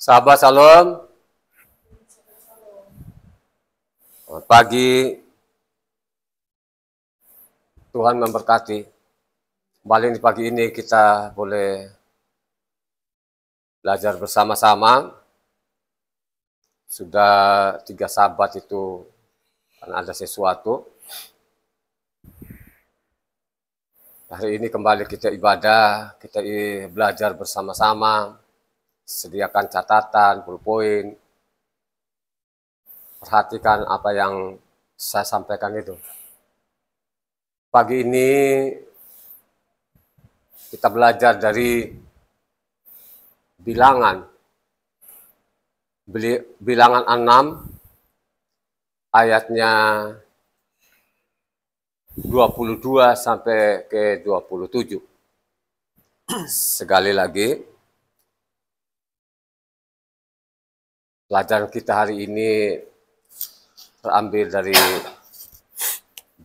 Sahabat Shalom, selamat pagi, Tuhan memberkati. Kembali di pagi ini kita boleh belajar bersama-sama. Sudah 3 sahabat itu karena ada sesuatu. Hari ini kembali kita ibadah, kita belajar bersama-sama. Sediakan catatan, pulpoin, perhatikan apa yang saya sampaikan itu. Pagi ini kita belajar dari bilangan 6 ayatnya 22 sampai ke 27. Sekali lagi, pelajaran kita hari ini terambil dari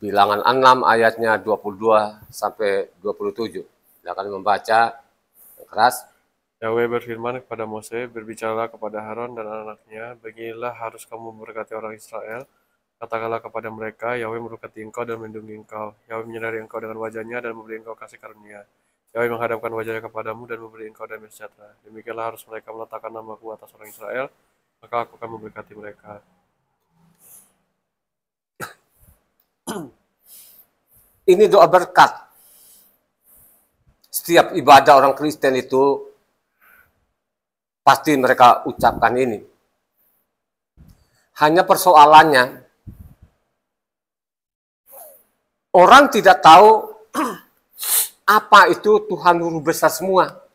bilangan 6 ayatnya 22 sampai 27. Kita akan membaca yang keras. Yahweh berfirman kepada Mose, berbicaralah kepada Harun dan anak-anaknya, beginilah harus kamu memberkati orang Israel. Katakanlah kepada mereka, Yahweh memberkati engkau dan melindungi engkau. Yahweh menyinari engkau dengan wajahnya dan memberi engkau kasih karunia. Yahweh menghadapkan wajahnya kepadamu dan memberi engkau damai sejahtera. Demikianlah harus mereka meletakkan namaku atas orang Israel, maka aku akan memberkati mereka. Ini doa berkat. Setiap ibadah orang Kristen itu pasti mereka ucapkan ini. Hanya persoalannya, orang tidak tahu apa itu Tuhan Guru Besar semua.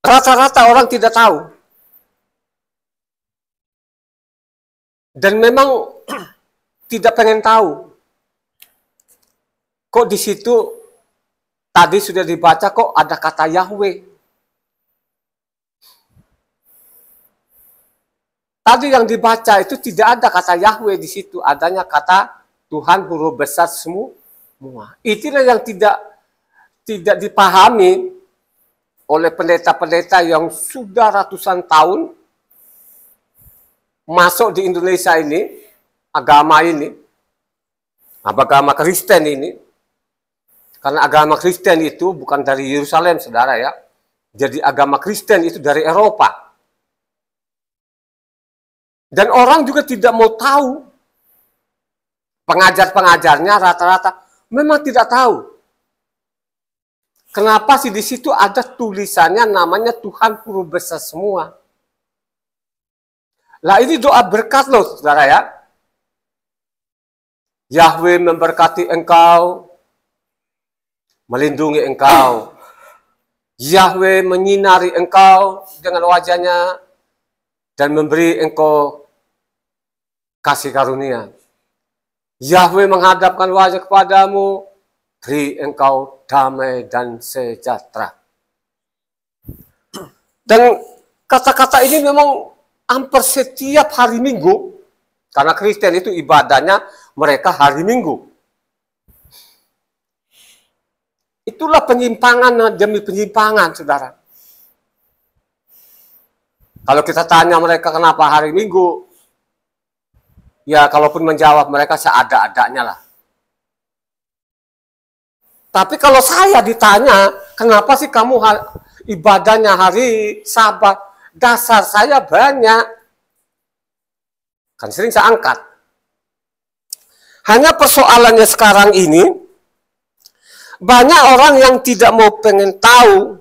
Rata-rata orang tidak tahu. Dan memang tidak pengen tahu. Kok di situ tadi sudah dibaca kok ada kata Yahweh. Tadi yang dibaca itu tidak ada kata Yahweh di situ, adanya kata Tuhan Guru Besar semua. Itulah yang tidak dipahami oleh pendeta-pendeta yang sudah ratusan tahun masuk di Indonesia ini, agama Kristen ini. Karena agama Kristen itu bukan dari Yerusalem, saudara ya. Jadi agama Kristen itu dari Eropa. Dan orang juga tidak mau tahu. Pengajar-pengajarnya rata-rata memang tidak tahu. Kenapa sih di situ ada tulisannya namanya Tuhan Guru Besar semua. Lah ini doa berkat loh, saudara ya. Yahweh memberkati engkau, melindungi engkau. Yahweh menyinari engkau dengan wajahnya dan memberi engkau kasih karunia. Yahweh menghadapkan wajah kepadamu, beri engkau damai dan sejahtera. Dan kata-kata ini memang hampir setiap hari Minggu, karena Kristen itu ibadahnya mereka hari Minggu. Itulah penyimpangan demi penyimpangan, saudara. Kalau kita tanya mereka kenapa hari Minggu, ya kalaupun menjawab mereka seada-adanya lah. Tapi kalau saya ditanya, kenapa sih kamu ibadahnya hari Sabat? Dasar saya banyak. Kan sering saya angkat. Hanya persoalannya sekarang ini, banyak orang yang tidak mau pengen tahu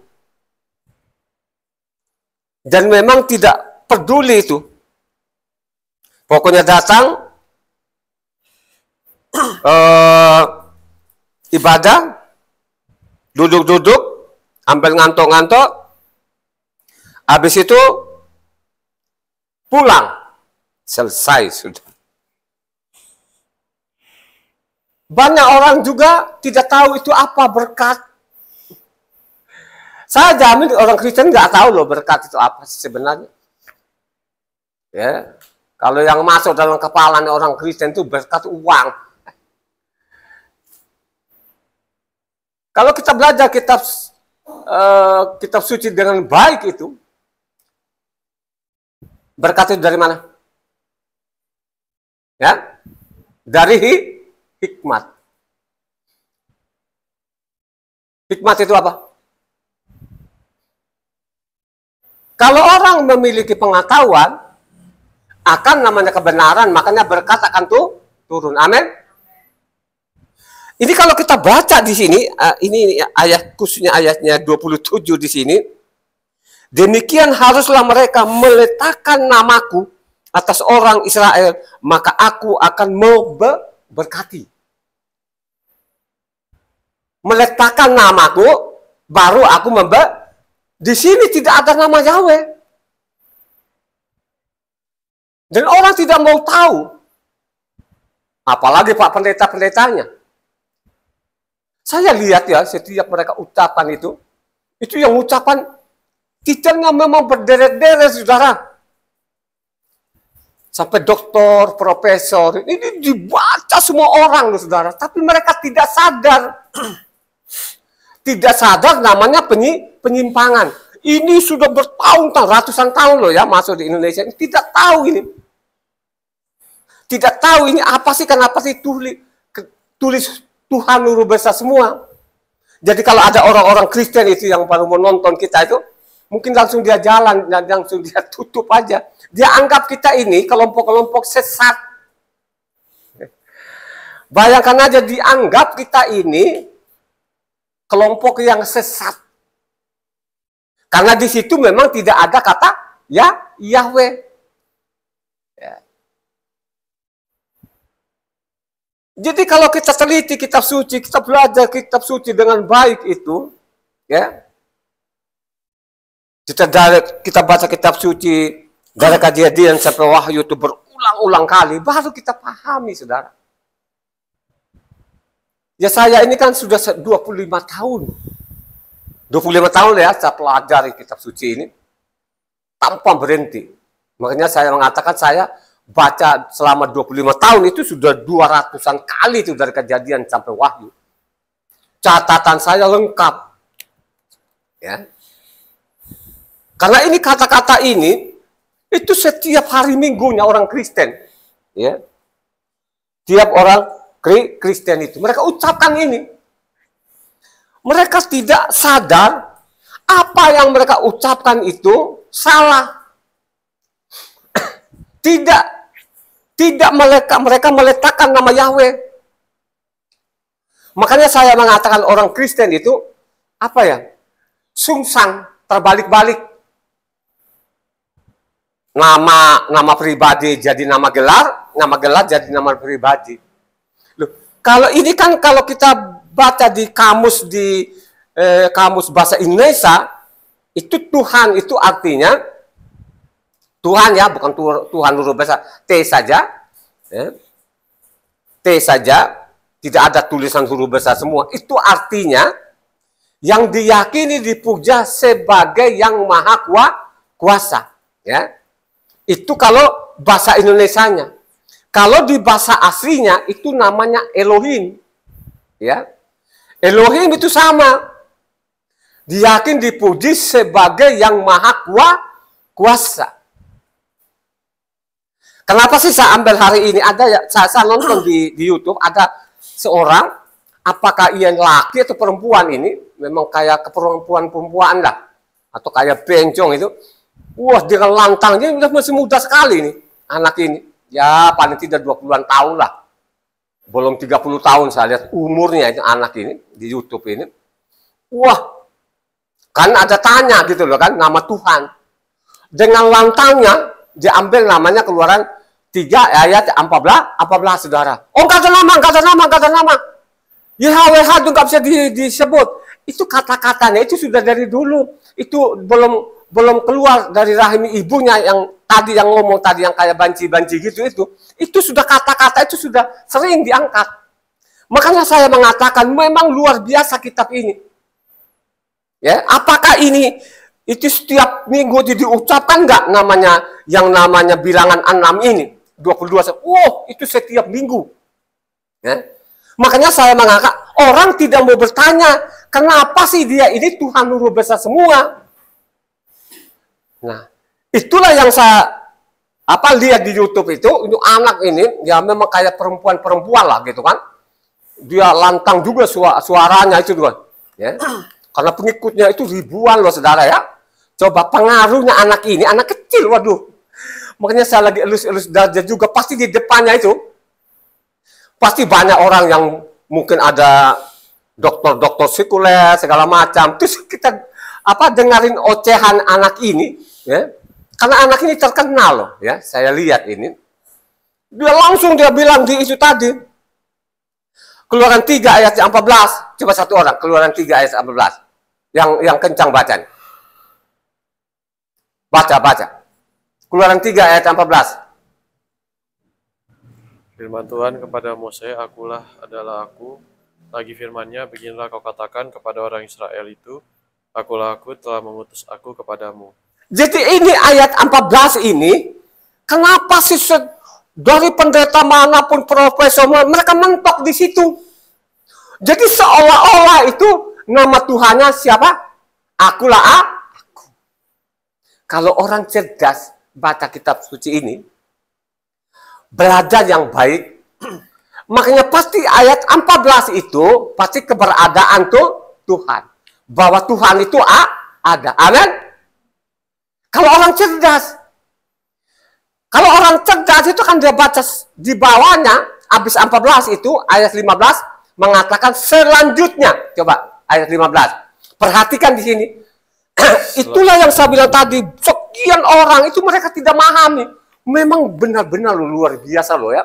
dan memang tidak peduli itu. Pokoknya datang ibadah, duduk-duduk, ambil ngantuk-ngantuk, habis itu pulang, selesai sudah. Banyak orang juga tidak tahu itu apa berkat. Saya jamin orang Kristen nggak tahu loh berkat itu apa sebenarnya. Ya, kalau yang masuk dalam kepalanya orang Kristen itu berkat uang. Kalau kita belajar kitab suci dengan baik itu, berkat itu dari mana? Ya, dari hikmat. Hikmat itu apa? Kalau orang memiliki pengetahuan akan namanya kebenaran, makanya berkat akan turun. Amin. Ini kalau kita baca di sini, ini ayat khususnya ayatnya 27 di sini. Demikian haruslah mereka meletakkan namaku atas orang Israel, maka aku akan memberkati. Meletakkan namaku, baru aku memberkati. Di sini tidak ada nama Yahweh. Dan orang tidak mau tahu. Apalagi Pak pendeta-pendetanya. Saya lihat ya, setiap mereka ucapan itu yang ucapan titelnya memang berderet-deret, saudara. Sampai doktor, profesor, ini dibaca semua orang, loh, saudara. Tapi mereka tidak sadar. Tidak sadar namanya penyimpangan. Ini sudah bertahun-tahun, ratusan tahun loh ya masuk di Indonesia. Tidak tahu ini. Tidak tahu ini apa sih, kenapa sih tulis Tuhan Nurul Besar semua. Jadi kalau ada orang-orang Kristen itu yang baru menonton kita itu, mungkin langsung dia jalan, dan langsung dia tutup aja. Dia anggap kita ini kelompok-kelompok sesat. Bayangkan aja dianggap kita ini kelompok yang sesat. Karena di situ memang tidak ada kata Yahweh. Ya. Jadi kalau kita teliti kitab suci, kita belajar kitab suci dengan baik itu, ya. Kita baca kitab suci dari Kejadian sampai Wahyu itu berulang-ulang kali, baru kita pahami, saudara. Ya saya ini kan sudah 25 tahun. 25 tahun ya saya pelajari kitab suci ini tanpa berhenti. Makanya saya mengatakan saya baca selama 25 tahun itu sudah 200-an kali itu dari Kejadian sampai Wahyu. Catatan saya lengkap. Ya. Karena ini kata-kata ini itu setiap hari Minggunya orang Kristen. Ya. Tiap orang Kristen itu, mereka ucapkan ini. Mereka tidak sadar apa yang mereka ucapkan itu salah. Tidak mereka meletakkan nama Yahweh. Makanya saya mengatakan orang Kristen itu apa ya? Sungsang, terbalik-balik. Nama pribadi jadi nama gelar jadi nama pribadi. Loh, kalau ini kan kalau kita baca di kamus kamus bahasa Indonesia, itu Tuhan itu artinya Tuhan ya, bukan Tuhan huruf besar, T saja. Ya. T saja, tidak ada tulisan huruf besar semua. Itu artinya yang diyakini dipuja sebagai yang maha kuasa. Ya. Itu kalau bahasa Indonesianya. Kalau di bahasa aslinya itu namanya Elohim. Ya. Elohim itu sama. Diyakini dipuji sebagai yang maha kuasa. Kenapa sih saya ambil hari ini? Ada ya, saya nonton di YouTube, ada seorang, apakah ia laki atau perempuan ini, memang kayak keperempuan-perempuan lah. Atau kayak bencong itu. Wah, dengan lantangnya udah masih muda sekali nih, anak ini. Ya, paling tidak 20-an tahun lah. Belum 30 tahun saya lihat umurnya itu anak ini, di YouTube ini. Wah, kan ada tanya gitu loh kan, nama Tuhan. Dengan lantangnya, diambil namanya Keluaran 3 ayat 14, saudara. Oh, nggak ada nama. Yahweh itu nggak bisa disebut. Itu kata-katanya, itu sudah dari dulu. Itu belum keluar dari rahim ibunya yang ngomong tadi yang kayak banci-banci gitu itu sudah kata-kata itu sudah sering diangkat. Makanya saya mengatakan memang luar biasa kitab ini. Ya, apakah ini itu setiap minggu diucapkan nggak namanya bilangan 6 ini 22? Oh, itu setiap minggu. Ya. Makanya saya mengatakan orang tidak mau bertanya, kenapa sih dia ini Tuhan Guru Besar semua? Nah, itulah yang saya lihat di YouTube itu anak ini ya memang kayak perempuan lah gitu kan. Dia lantang juga suaranya itu juga, ya. Karena pengikutnya itu ribuan loh saudara ya. Coba pengaruhnya anak ini, anak kecil, waduh. Makanya saya lagi elus-elus dada juga, pasti di depannya itu pasti banyak orang yang mungkin ada dokter-dokter sekuler segala macam. Terus kita dengerin ocehan anak ini, ya. Karena anak ini terkenal loh, ya. Saya lihat ini. Dia bilang di itu tadi. Keluaran 3 ayat 14. Coba satu orang, Keluaran 3 ayat 14. Yang kencang baca. Baca. Keluaran 3 ayat 14. Firman Tuhan kepada Mose, akulah adalah aku. Lagi firman-Nya, beginilah kau katakan kepada orang Israel itu, akulah aku telah mengutus aku kepadamu. Jadi ini ayat 14 ini, kenapa sih dari pendeta manapun profesor, mereka mentok di situ. Jadi seolah-olah itu nama Tuhannya siapa? Akulah aku. Kalau orang cerdas baca kitab suci ini, belajar yang baik, makanya pasti ayat 14 itu pasti keberadaan Tuhan, bahwa Tuhan itu ada. Amin. Kalau orang cerdas itu kan dia baca di bawahnya habis 14 itu ayat 15 mengatakan selanjutnya. Coba ayat 15. Perhatikan di sini. Itulah yang saya bilang tadi, sekian orang itu mereka tidak memahami. Memang benar-benar luar biasa loh ya.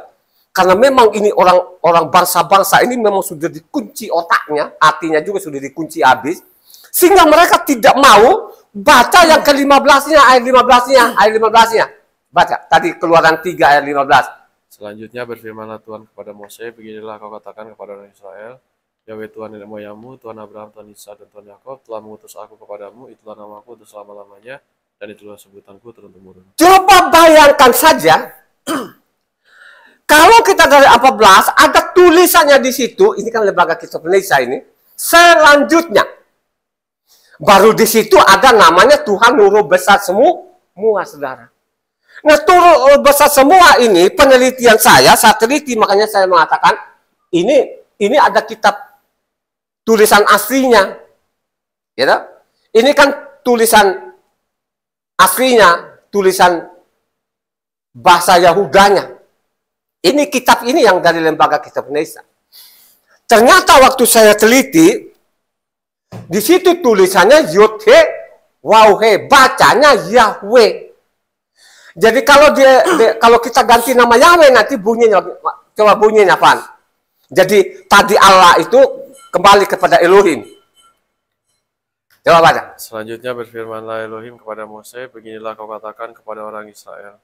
Karena memang ini orang bangsa-bangsa ini memang sudah dikunci otaknya, hatinya juga sudah dikunci habis. Sehingga mereka tidak mau baca yang ke-15-nya, ayat 15-nya. Baca, tadi Keluaran 3 ayat 15. Selanjutnya berfirmanlah Tuhan kepada Mose, beginilah kau katakan kepada orang Israel, Yahweh Tuhan nenek moyangmu, Tuhan Abraham, Tuhan Ishak, dan Tuhan Yakub telah mengutus aku kepadamu, itulah namaku untuk selama-lamanya, dan itulah sebutanku turun-temurun. Coba bayangkan saja, kalau kita dari 14, ada tulisannya di situ, ini kan Lembaga Kitab Indonesia ini, selanjutnya. Baru di situ ada namanya Tuhan Guru Besar semua, saudara. Nah, Guru Besar semua ini, penelitian saya teliti, makanya saya mengatakan, ini ada kitab tulisan aslinya. Ya, ini kan tulisan aslinya, tulisan bahasa Yahudanya. Ini kitab ini yang dari Lembaga Kitab Indonesia. Ternyata waktu saya teliti, di situ tulisannya Yod-He, Waw-He, bacanya Yahweh. Jadi kalau kita ganti nama Yahweh nanti bunyinya, coba bunyinya apa? Jadi tadi Allah itu kembali kepada Elohim. Coba baca. Selanjutnya berfirmanlah Elohim kepada Mose, beginilah kau katakan kepada orang Israel,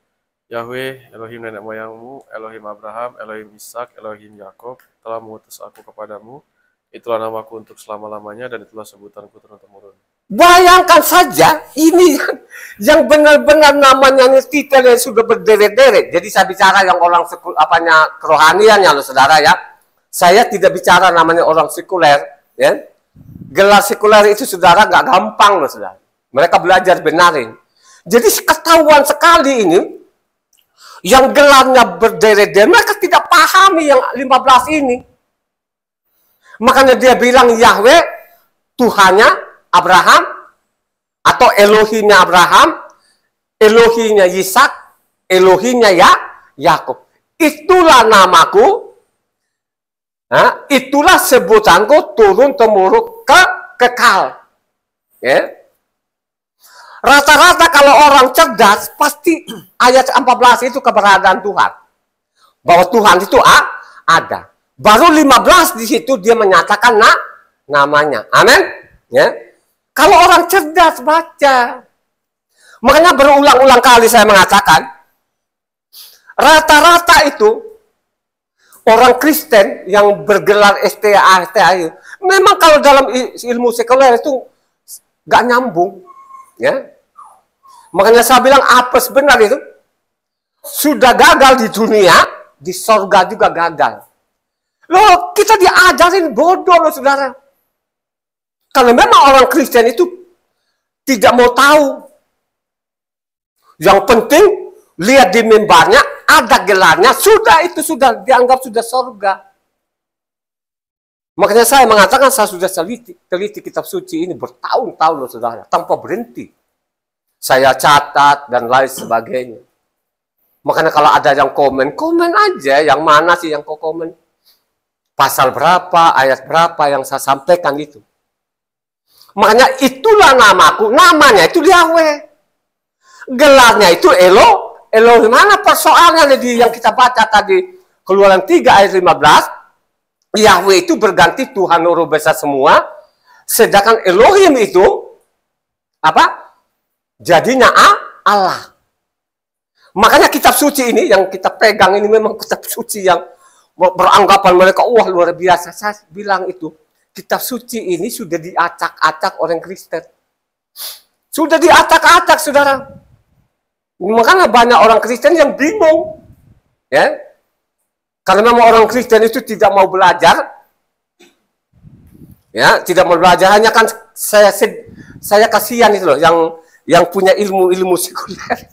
Yahweh, Elohim nenek moyangmu, Elohim Abraham, Elohim Ishak, Elohim Yakub telah mengutus aku kepadamu. Itulah namaku untuk selama-lamanya, dan itulah sebutanku turun-temurun. Bayangkan saja, ini yang benar-benar namanya titel yang sudah berderet-deret. Jadi saya bicara yang orang kerohanian ya, loh saudara ya. Saya tidak bicara namanya orang sekuler, ya. Gelar sekuler itu saudara nggak gampang loh saudara. Mereka belajar benarin. Jadi ketahuan sekali ini, yang gelarnya berderet-deret, mereka tidak pahami yang 15 ini. Makanya dia bilang Yahweh, Tuhannya Abraham, atau Elohimnya Abraham, Elohimnya Ishak, Elohimnya Yakub. Itulah namaku, itulah sebutanku turun-temurun kekal. Ya. Rata-rata kalau orang cerdas, pasti ayat 14 itu keberadaan Tuhan. Bahwa Tuhan itu ada. Baru 15 di situ dia menyatakan namanya. Amin. Ya. Kalau orang cerdas baca. Makanya berulang-ulang kali saya mengatakan, rata-rata itu orang Kristen yang bergelar STA, memang kalau dalam ilmu sekuler itu gak nyambung. Ya. Makanya saya bilang apes benar itu. Sudah gagal di dunia, di sorga juga gagal. Loh, kita diajarin bodoh loh, saudara. Kalau memang orang Kristen itu tidak mau tahu. Yang penting, lihat di mimbarnya, ada gelarnya, sudah itu sudah dianggap sudah surga. Makanya saya mengatakan saya sudah teliti kitab suci ini bertahun-tahun loh, saudara, tanpa berhenti. Saya catat dan lain sebagainya. Makanya kalau ada yang komen aja, yang mana sih yang kau komen? Pasal berapa, ayat berapa yang saya sampaikan itu. Makanya itulah namaku, namanya itu Yahweh. Gelarnya itu Elo. Elo mana persoalannya yang kita baca tadi, Keluaran 3 ayat 15. Yahweh itu berganti Tuhan Huruf besar semua, sedangkan Elohim itu apa? Jadinya Allah. Makanya kitab suci ini yang kita pegang ini memang kitab suci yang beranggapan mereka wah luar biasa. Saya bilang itu kitab suci ini sudah diacak-acak orang Kristen. Sudah diacak-acak, saudara. Makanya banyak orang Kristen yang bingung. Ya. Karena memang orang Kristen itu tidak mau belajar. Ya, tidak mau belajar, hanya kan saya kasihan itu loh yang punya ilmu sekuler.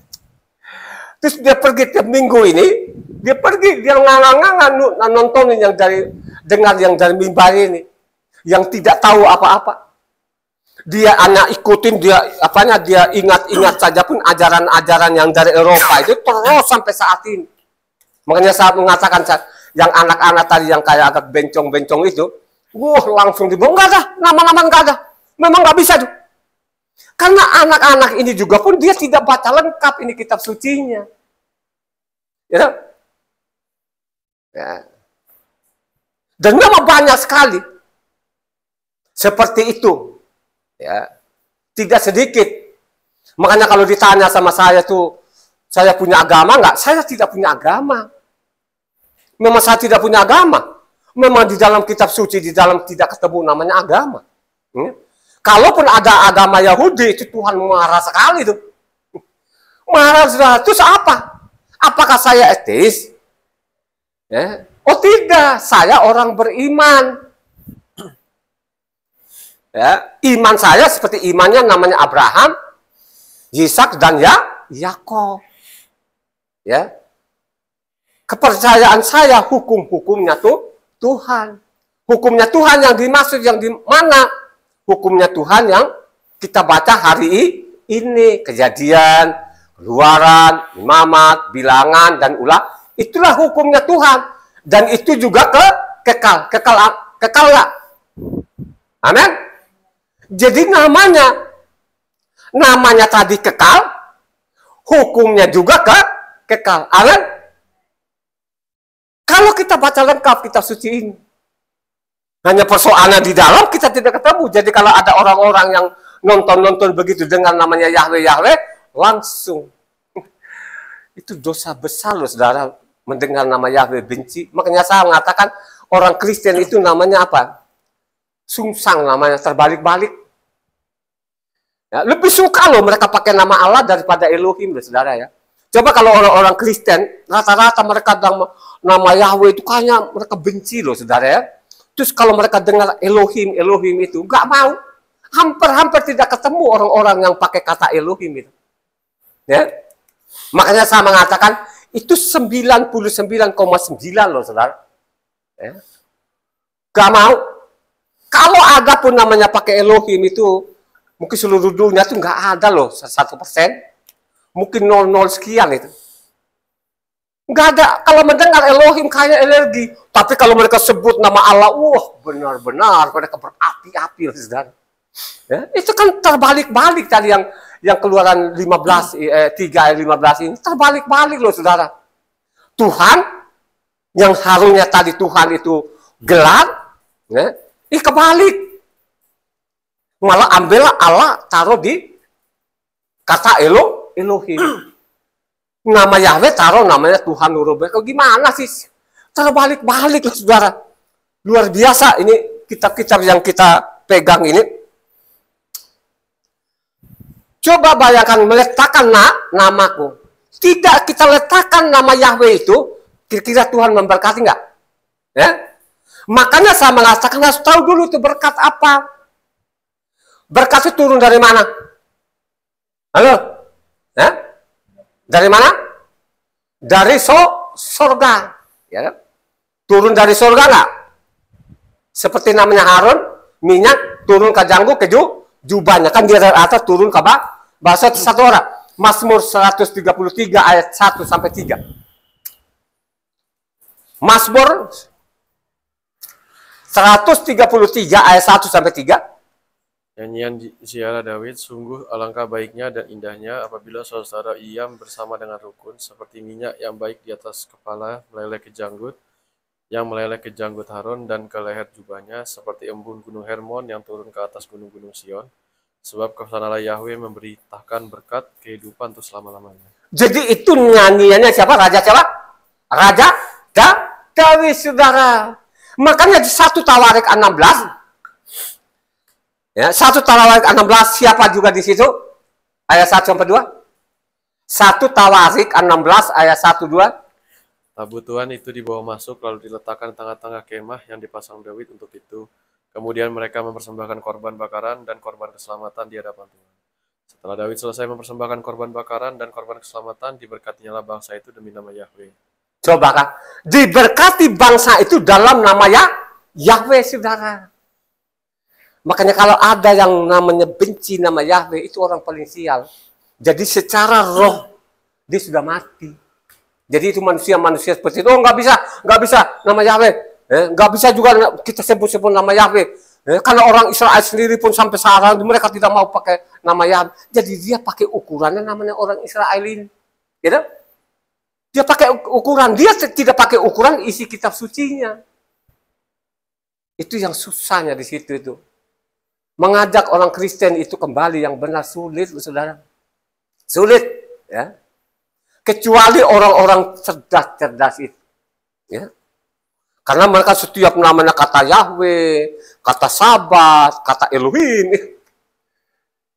Terus dia pergi tiap minggu ini, dia ngangang-ngangang nontonin yang dengar yang dari mimbar ini, yang tidak tahu apa-apa. Dia anak ikutin, dia ingat-ingat saja pun ajaran-ajaran yang dari Eropa itu terus sampai saat ini. Makanya saya mengatakan yang anak-anak tadi yang kayak agak bencong-bencong itu, wah langsung dibuang, nggak ada, nama-nama nggak ada, memang nggak bisa tuh. Karena anak-anak ini juga pun dia tidak baca lengkap ini kitab sucinya. Ya. Ya. Dan memang banyak sekali seperti itu. Ya. Tidak sedikit. Makanya kalau ditanya sama saya tuh, saya punya agama nggak? Saya tidak punya agama. Memang saya tidak punya agama. Memang di dalam kitab suci, di dalam tidak ketemu namanya agama. Kalaupun ada agama Yahudi, itu Tuhan marah sekali tuh. Marah sudah. Terus apa? Apakah saya ateis? Ya. Oh tidak, saya orang beriman. Ya. Iman saya seperti imannya namanya Abraham, Yisak dan Yakob. Ya. Kepercayaan saya hukum-hukumnya tuh Tuhan. Hukumnya Tuhan yang dimaksud yang di mana? Hukumnya Tuhan yang kita baca hari ini, Kejadian, Keluaran, Imamat, Bilangan dan Ulah. Itulah hukumnya Tuhan. Dan itu juga kekal nggak? Amin. Jadi namanya tadi kekal, hukumnya juga kekal. Amin. Kalau kita baca lengkap kitab suci ini, hanya persoalan di dalam kita tidak ketemu. Jadi kalau ada orang-orang yang nonton begitu dengan namanya Yahweh, langsung. Itu dosa besar loh, saudara, mendengar nama Yahweh benci. Makanya saya mengatakan orang Kristen itu namanya apa? Sungsang namanya, terbalik-balik. Ya, lebih suka loh mereka pakai nama Allah daripada Elohim loh, saudara ya. Coba kalau orang-orang Kristen, rata-rata mereka nama Yahweh itu kayaknya mereka benci loh, saudara ya. Terus kalau mereka dengar Elohim itu, nggak mau. Hampir tidak ketemu orang-orang yang pakai kata Elohim itu. Ya. Makanya saya mengatakan, itu 99,9 loh, saudara. Ya. Nggak mau. Kalau ada pun namanya pakai Elohim itu, mungkin seluruh dunia itu nggak ada loh, 1%. Mungkin 0,0 sekian itu. Nggak ada. Kalau mendengar Elohim kayak alergi. Tapi kalau mereka sebut nama Allah, wah benar-benar mereka berapi-api, saudara. Ya, itu kan terbalik-balik tadi yang Keluaran 3 ayat 15 ini. Terbalik-balik loh, saudara. Tuhan, yang harusnya tadi Tuhan itu gelar, ya, kebalik. Malah ambillah Allah, taruh di kata Elohim. Nama Yahweh taruh namanya Tuhan Huruf. Gimana sih? Terbalik-balik loh, saudara. Luar biasa ini kitab-kitab yang kita pegang ini. Coba bayangkan meletakkan namaku. Tidak kita letakkan nama Yahweh itu, kira-kira Tuhan memberkati nggak? Ya? Makanya saya mengatakan harus tahu dulu itu berkat apa. Berkat itu turun dari mana? Halo? Ya? Dari mana? Dari sorga. Ya kan? Turun dari sorga nggak? Seperti namanya Harun, minyak turun ke janggut ke jubahnya. Kan dia dari atas turun ke bawah. Bahasa satu orang. Mazmur 133 ayat 1 sampai 3. Mazmur 133 ayat 1 sampai 3. Nyanyian ziarah Daud, sungguh alangkah baiknya dan indahnya apabila saudara Iam bersama dengan rukun, seperti minyak yang baik di atas kepala meleleh ke janggut, yang meleleh ke janggut Harun dan ke leher jubahnya, seperti embun gunung Hermon yang turun ke atas gunung-gunung Sion. Sebab kesanalah Yahweh memberitakan berkat kehidupan untuk selama-lamanya. Jadi itu nyanyiannya siapa? Raja siapa? Raja Daud, saudara. Makanya di 1 Tawarik 16, ya, 1 Tawarik 16 siapa juga di situ? Ayat 1 sampai 2. 1 Tawarik 16 ayat 1 2. Tabut Tuhan itu dibawa masuk lalu diletakkan di tengah-tengah kemah yang dipasang Daud untuk itu. Kemudian mereka mempersembahkan korban bakaran dan korban keselamatan di hadapan Tuhan. Setelah Daud selesai mempersembahkan korban bakaran dan korban keselamatan, diberkatinya bangsa itu demi nama Yahweh. Coba kan, diberkati bangsa itu dalam nama Yahweh, saudara. Makanya kalau ada yang namanya benci nama Yahweh, itu orang paling sial. Jadi secara roh, dia sudah mati. Jadi itu manusia-manusia seperti itu, oh nggak bisa nama Yahweh. Nggak bisa juga kita sebut-sebut nama Yahweh. Karena orang Israel sendiri pun sampai sekarang mereka tidak mau pakai nama Yahweh. Jadi dia pakai ukurannya namanya orang Israel ini. Gitu? Dia pakai ukuran, dia tidak pakai ukuran isi kitab sucinya. Itu yang susahnya di situ itu. Mengajak orang Kristen itu kembali yang benar sulit, saudara. Sulit, ya. Kecuali orang-orang cerdas-cerdas itu. Ya. Karena mereka setiap namanya kata Yahweh, kata Sabat, kata Elohim.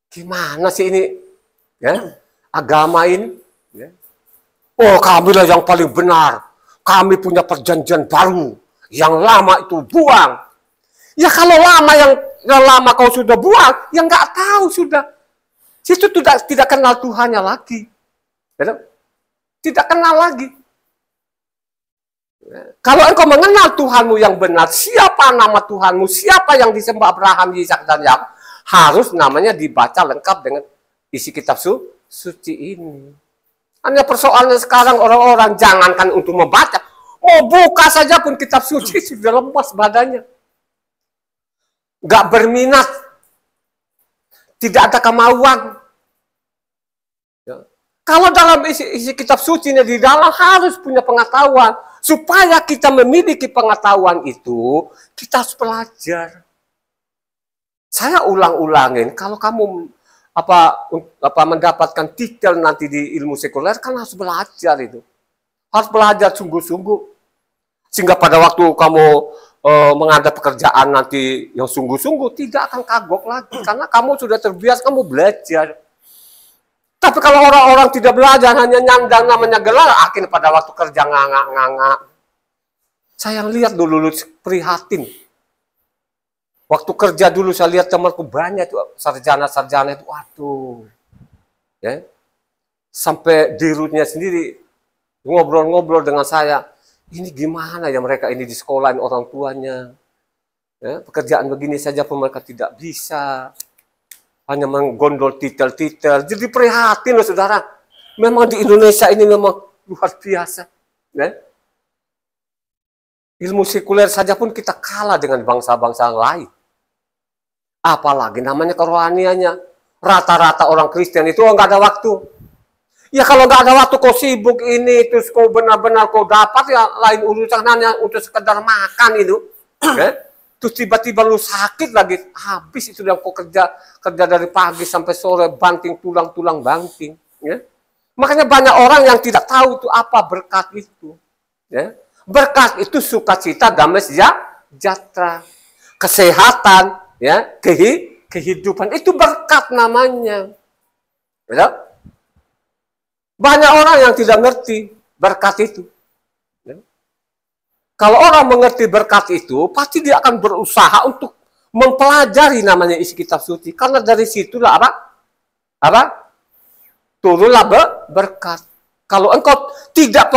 Gimana sih ini? Ya, agama ini. Ya. Oh, kamilah yang paling benar. Kami punya perjanjian baru. Yang lama itu buang. Ya kalau yang lama kau sudah buang, ya nggak tahu sudah. Situ tidak kenal Tuhannya lagi. Tidak kenal lagi. Kalau engkau mengenal Tuhanmu yang benar, siapa nama Tuhanmu, siapa yang disembah Abraham, Ishak dan Yakub, harus namanya dibaca lengkap dengan isi kitab suci ini. Hanya persoalannya sekarang orang-orang jangankan untuk membaca, mau buka saja pun kitab suci sudah lemas badannya. Gak berminat, tidak ada kemauan. Ya. Kalau dalam isi kitab suci ini di dalam harus punya pengetahuan. Supaya kita memiliki pengetahuan itu, kita harus belajar. Saya ulang-ulangin, kalau kamu mendapatkan titel nanti di ilmu sekuler, kan harus belajar itu. Harus belajar sungguh-sungguh. Sehingga pada waktu kamu menghadap pekerjaan nanti yang sungguh-sungguh, tidak akan kagok lagi. Karena kamu sudah terbiasa, kamu belajar. Tapi kalau orang-orang tidak belajar, hanya nyandang namanya gelar, akhirnya pada waktu kerja nganga-nganga. Saya lihat dulu prihatin. Waktu kerja dulu saya lihat temanku banyak tuh sarjana-sarjana itu, waduh. Ya. Sampai dirutnya sendiri ngobrol-ngobrol dengan saya. Ini gimana ya mereka ini di sekolahin orang tuanya. Ya, pekerjaan begini saja pun mereka tidak bisa. Hanya menggondol titel-titel. Jadi prihatin loh saudara. Memang di Indonesia ini memang luar biasa. Ya. Ilmu sekuler saja pun kita kalah dengan bangsa-bangsa lain. Apalagi namanya kerohaniannya. Rata-rata orang Kristen itu nggak ada waktu. Ya kalau nggak ada waktu kau sibuk ini, terus kau benar-benar kau dapat, ya lain urusan hanya untuk sekedar makan itu. Ya. Terus tiba-tiba lu sakit lagi, habis itu yang kau kerja dari pagi sampai sore, banting tulang-tulang banting. Ya. Makanya banyak orang yang tidak tahu itu apa berkat itu. Ya. Berkat itu sukacita, damai sejahtera, kesehatan, ya, kehidupan itu berkat namanya. Ya. Banyak orang yang tidak ngerti berkat itu. Ya. Kalau orang mengerti berkat itu, pasti dia akan berusaha untuk mempelajari namanya isi kitab suci. Karena dari situlah apa? Turunlah berkat. Kalau engkau tidak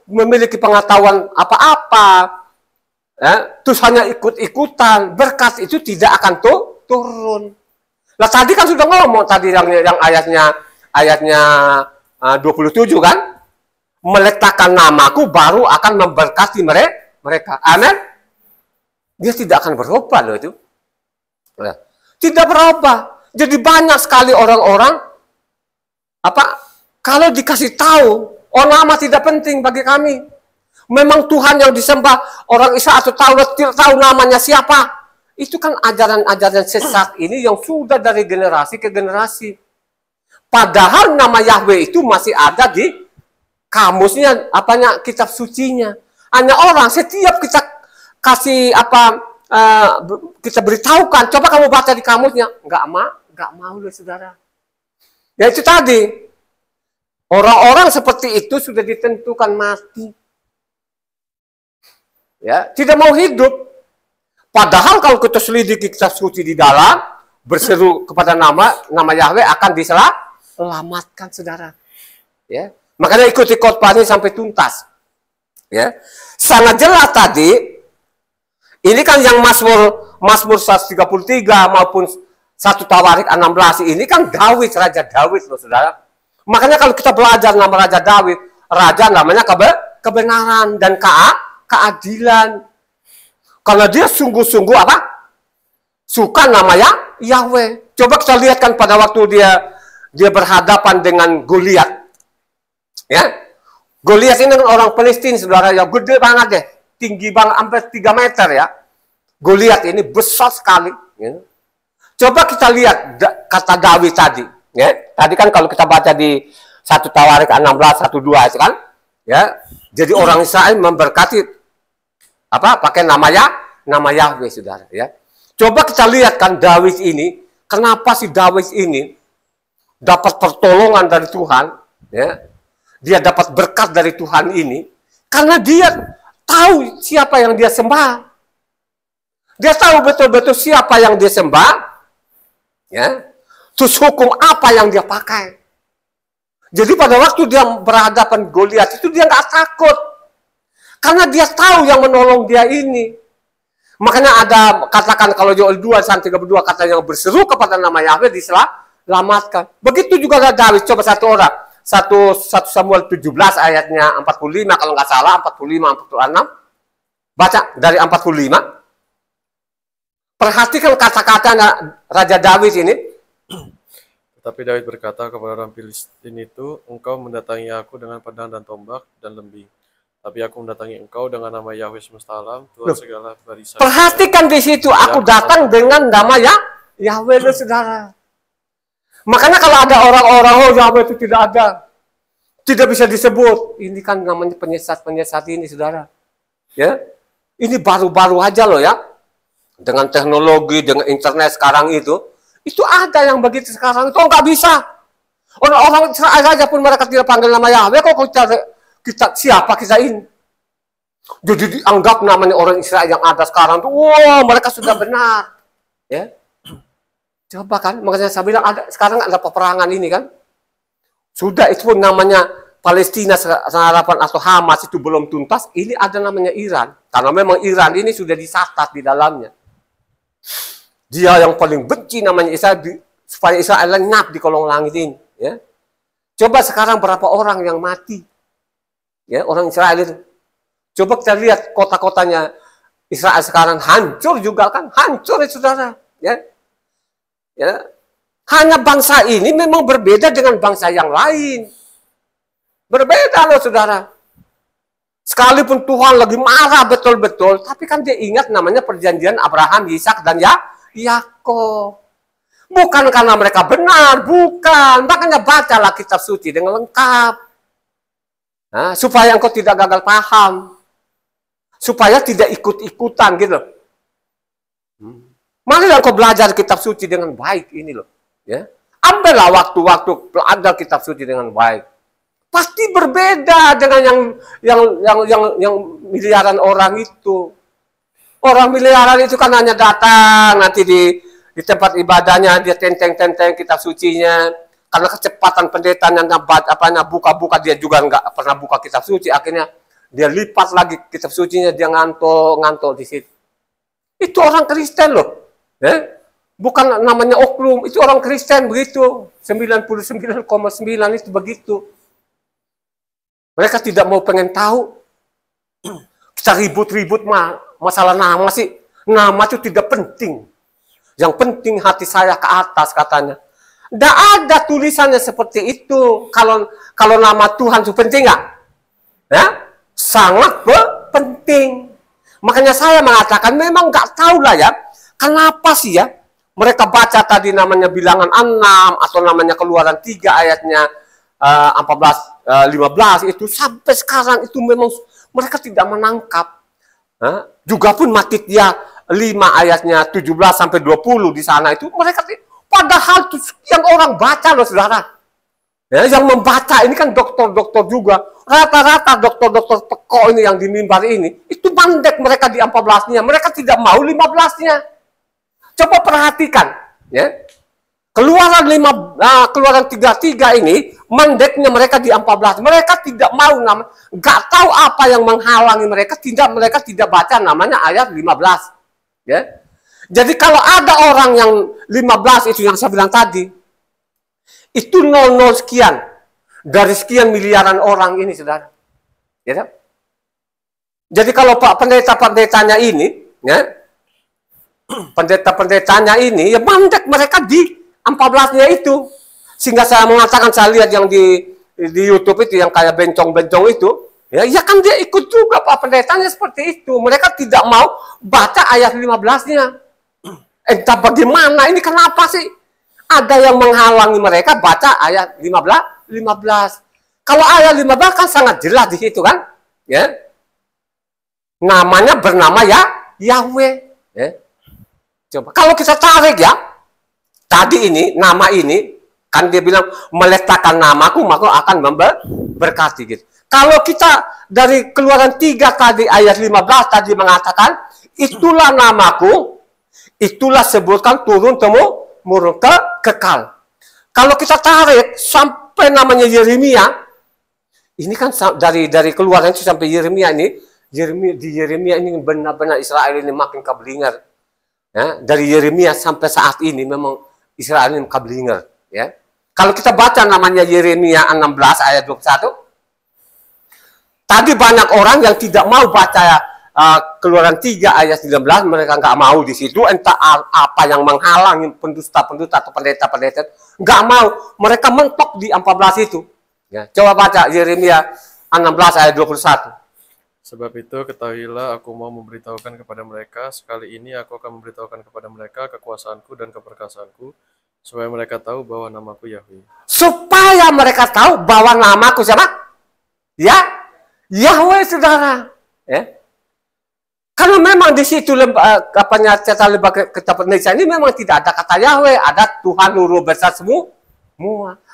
memiliki pengetahuan apa-apa, terus hanya ikut-ikutan, berkat itu tidak akan turun. Nah tadi kan sudah ngomong tadi yang ayatnya 27 kan, meletakkan namaku baru akan memberkati mereka. Amin. Dia tidak akan berubah loh itu. Tidak berubah. Jadi banyak sekali orang-orang kalau dikasih tahu, oh nama tidak penting bagi kami. Memang Tuhan yang disembah, orang Israel atau tidak tahu namanya siapa. Itu kan ajaran-ajaran sesat ini yang sudah dari generasi ke generasi. Padahal nama Yahweh itu masih ada di kamusnya, kitab sucinya. Hanya orang setiap kita kasih kita beritahukan, coba kamu baca di kamusnya, nggak mau loh saudara. Ya itu tadi, orang-orang seperti itu sudah ditentukan mati. Ya, tidak mau hidup. Padahal kalau kita selidiki kitab suci di dalam, berseru kepada nama Yahweh akan diselamatkan saudara. Ya. Makanya ikuti khotbah ini sampai tuntas. Ya. Sangat jelas tadi, ini kan yang Mazmur 133 maupun 1 Tawarik 16 ini kan Daud, Raja Daud loh saudara. Makanya kalau kita belajar nama Raja Daud, raja namanya kebenaran dan keadilan. Karena dia sungguh-sungguh suka namanya Yahweh. Coba kita lihat kan pada waktu dia berhadapan dengan Goliat. Ya. Goliat ini kan orang Palestina, saudara, yang gede banget deh. Tinggi banget, hampir 3 meter ya. Goliat ini besar sekali. Ya. Coba kita lihat kata Daud tadi. Ya. Tadi kan kalau kita baca di 1 Tawarik 16, 1-2 itu kan. Ya. Jadi orang Israel memberkati pakai nama Yahweh saudara ya. Coba kita lihat kan Daud ini, kenapa si Daud ini dapat pertolongan dari Tuhan ya. Dia dapat berkat dari Tuhan ini karena dia tahu siapa yang dia sembah. Dia tahu betul-betul siapa yang dia sembah ya. Terus hukum apa yang dia pakai. Jadi pada waktu dia berhadapan Goliat itu dia nggak takut. Karena dia tahu yang menolong dia ini. Makanya ada katakan kalau Yoel 2:32 katanya yang berseru kepada nama Yahweh diselamatkan. Begitu juga ada Daud. Coba satu orang. 1 Samuel 17 ayatnya 45 kalau nggak salah 45-46. Baca dari 45. Perhatikan kata-kata Raja Daud ini. Tetapi Daud berkata kepada orang Filistin itu, engkau mendatangi aku dengan pedang dan tombak dan lembing. Tapi aku mendatangi engkau dengan nama Yahweh semesta alam, Tuhan segala barisan. Perhatikan di situ, aku datang dengan nama Yahweh, saudara. Makanya kalau ada orang-orang, Yahweh itu tidak ada, tidak bisa disebut. Ini kan namanya penyesat ini, saudara. Ya, ini baru-baru aja loh ya. Dengan teknologi, dengan internet sekarang itu ada yang begitu sekarang itu nggak bisa. Orang-orang Israel aja pun mereka tidak panggil nama Yahweh, kok siapa kita ini? Jadi dianggap namanya orang Israel yang ada sekarang tuh, mereka sudah benar. Ya. Coba kan, makanya saya bilang sekarang ada peperangan ini kan. Sudah itu pun namanya Palestina harapan atau Hamas itu belum tuntas, ini ada namanya Iran. Karena memang Iran ini sudah disatat di dalamnya. Dia yang paling benci namanya Israel, supaya Israel lenyap di kolong langit ini. Ya. Coba sekarang berapa orang yang mati. Ya, orang Israel itu. Coba kita lihat kota-kotanya Israel sekarang hancur juga kan, hancur ya saudara. Ya. Ya. Hanya bangsa ini memang berbeda dengan bangsa yang lain. Berbeda loh saudara. Sekalipun Tuhan lagi marah betul-betul, tapi kan dia ingat namanya perjanjian Abraham, Ishak dan Yakub. Bukan karena mereka benar, bukan. Makanya bacalah kitab suci dengan lengkap. Nah, supaya engkau tidak gagal paham. Supaya tidak ikut-ikutan gitu. Mari engkau belajar kitab suci dengan baik ini loh. Ya. Ambillah waktu-waktu belajar kitab suci dengan baik. Pasti berbeda dengan yang miliaran orang itu. Orang miliaran itu kan hanya datang nanti di tempat ibadahnya, dia tenteng-tenteng kitab sucinya. Karena kecepatan pendetanya buka-buka, dia juga nggak pernah buka kitab suci. Akhirnya dia lipat lagi kitab sucinya, dia ngantuk di situ. Itu orang Kristen loh. Bukan namanya oknum, itu orang Kristen begitu. 99,9 itu begitu. Mereka tidak mau pengen tahu. Kita ribut-ribut masalah nama sih. Nama itu tidak penting. Yang penting hati saya ke atas katanya. Tidak ada tulisannya seperti itu. Kalau nama Tuhan itu penting nggak? Ya, sangat penting. Makanya saya mengatakan memang nggak tahu lah ya. Kenapa sih ya? Mereka baca tadi namanya bilangan 6 atau namanya keluaran 3 ayatnya 15 itu sampai sekarang itu memang mereka tidak menangkap. Juga pun Matitia 5 ayatnya 17 sampai 20 di sana itu mereka padahal itu yang orang baca loh saudara. Ya, yang membaca ini kan dokter-dokter juga. Rata-rata dokter-dokter peko ini yang di mimbar ini itu mandek mereka di 14-nya. Mereka tidak mau 15-nya. Coba perhatikan, ya. Keluaran 33 ini mandeknya mereka di 14. Mereka tidak mau nggak tahu apa yang menghalangi mereka tidak baca namanya ayat 15. Ya. Jadi kalau ada orang yang 15 itu yang saya bilang tadi, itu 00 sekian dari sekian miliaran orang ini, saudara. Ya. Jadi kalau Pak pendeta-pendetanya ini, ya, pendeta-pendetanya ini ya mandek mereka di 14-nya itu. Sehingga saya mengatakan, saya lihat yang di YouTube itu yang kayak bencong-bencong itu, ya kan dia ikut juga Pak pendetanya seperti itu. Mereka tidak mau baca ayat 15-nya. Entah bagaimana, ini kenapa sih? Ada yang menghalangi mereka baca ayat 15. Kalau ayat 15 kan sangat jelas di situ kan? Ya. Namanya bernama ya Yahweh, ya. Coba kalau kita tarik ya, tadi ini, nama ini, kan dia bilang, meletakkan namaku, maka akan memberkati. Gitu. Kalau kita dari keluaran 3 tadi, ayat 15 tadi mengatakan, itulah namaku, itulah sebutkan turun temurun kekal. Kalau kita tarik sampai namanya Yeremia, ini kan dari keluaran itu sampai Yeremia ini, di Yeremia ini benar-benar Israel ini makin keblinger. Ya, dari Yeremia sampai saat ini memang Israel ini kablinger, ya. Kalau kita baca namanya Yeremia 16 ayat 21, tadi banyak orang yang tidak mau baca keluaran 3 ayat 19, mereka nggak mau di situ, entah apa yang menghalangi pendusta-pendusta atau pendeta-pendeta, nggak mau, mereka mentok di 14 itu. Ya, coba baca Yeremia 16 ayat 21. Sebab itu ketahuilah aku mau memberitahukan kepada mereka, sekali ini aku akan memberitahukan kepada mereka kekuasaanku dan keperkasaanku, supaya mereka tahu bahwa namaku Yahweh. Supaya mereka tahu bahwa namaku siapa? Ya, Yahweh, saudara. Ya. Kalau memang di situ cetak lembaga kitab Indonesia ini memang tidak ada kata Yahweh, ada Tuhan Huruf besar semua.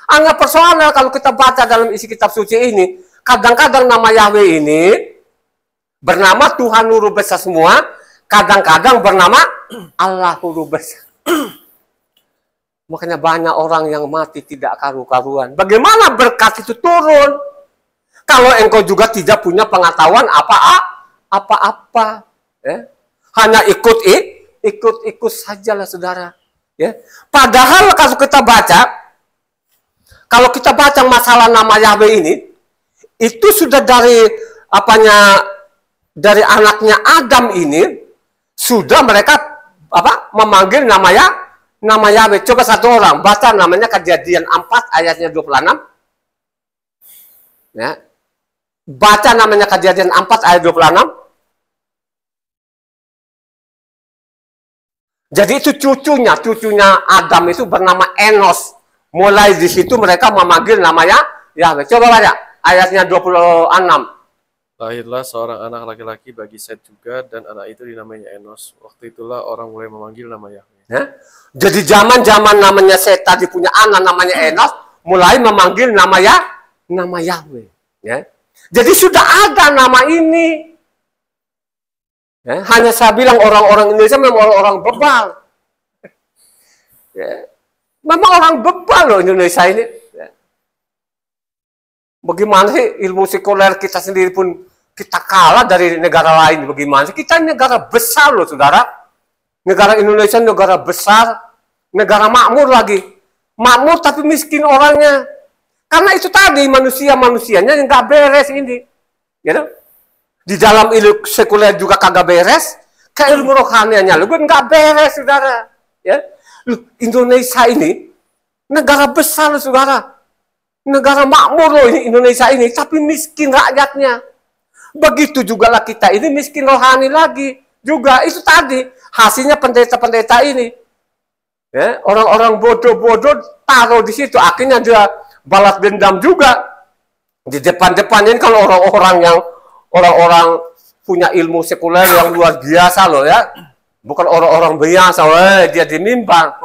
Anggap personal kalau kita baca dalam isi kitab suci ini, kadang-kadang nama Yahweh ini bernama Tuhan huruf besar semua, kadang-kadang bernama Allah huruf besar. Makanya banyak orang yang mati tidak karu-karuan. Bagaimana berkat itu turun? Kalau engkau juga tidak punya pengetahuan apa-apa, ya? Hanya ikut sajalah, saudara. Ya. Padahal kalau kita baca masalah nama Yahweh ini, itu sudah dari anaknya Adam ini sudah mereka memanggil nama Yahweh. Coba satu orang baca namanya Kejadian 4 ayatnya 26. Ya. Baca namanya Kejadian 4 ayat 26. Jadi itu cucunya Adam itu bernama Enos. Mulai di situ mereka memanggil namanya Yahweh. Coba baca ayatnya 26. Lahirlah seorang anak laki-laki bagi Set juga, dan anak itu dinamainya Enos. Waktu itulah orang mulai memanggil nama Yahweh. Ya? Jadi zaman namanya Set tadi punya anak namanya Enos, mulai memanggil nama nama Yahweh. Ya. Jadi sudah ada nama ini. Ya. Hanya saya bilang orang-orang Indonesia memang orang-orang bebal. Ya. Memang orang bebal loh Indonesia ini. Ya. Bagaimana sih ilmu sekuler kita sendiri pun kita kalah dari negara lain? Bagaimana sih? Kita negara besar loh saudara. Negara Indonesia negara besar. Negara makmur lagi. Makmur tapi miskin orangnya. Karena itu tadi manusia-manusianya yang nggak beres ini. Gitu? Di dalam ilmu sekuler juga kagak beres. Ke ilmu rohaniannya lu nggak beres saudara. Ya? Indonesia ini negara besar saudara, negara makmur loh ini Indonesia ini, tapi miskin rakyatnya. Begitu juga lah kita ini miskin rohani lagi juga. Itu tadi hasilnya pendeta-pendeta ini, ya, orang-orang bodoh-bodoh taruh di situ, akhirnya dia balas dendam juga di depan-depannya. Ini kalau orang-orang punya ilmu sekuler yang luar biasa loh ya. Bukan orang-orang biasa, dia di mimbar.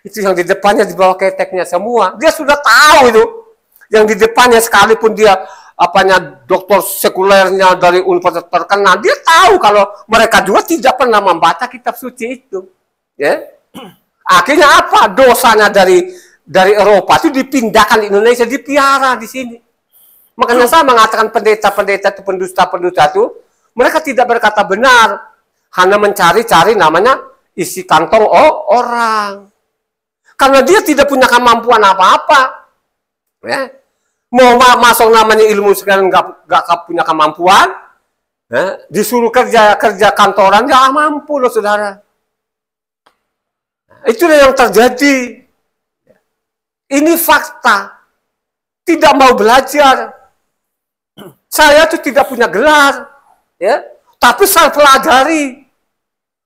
Itu yang di depannya di bawah keteknya semua. Dia sudah tahu itu. Yang di depannya sekalipun dia doktor sekulernya dari universitas terkenal, dia tahu kalau mereka juga tidak pernah membaca kitab suci itu. Ya. Akhirnya apa? Dosanya dari Eropa itu dipindahkan di Indonesia, dipiara di sini. Makanya saya mengatakan pendeta-pendeta itu, pendusta-pendusta itu, mereka tidak berkata benar. Hanya mencari-cari namanya isi kantong orang. Karena dia tidak punya kemampuan apa-apa. Ya. Mau masuk namanya ilmu sekarang nggak punya kemampuan. Ya. Disuruh kerja kantoran, nggak mampu loh saudara. Itulah yang terjadi. Ini fakta. Tidak mau belajar. Saya tuh tidak punya gelar. Ya. Tapi saya pelajari.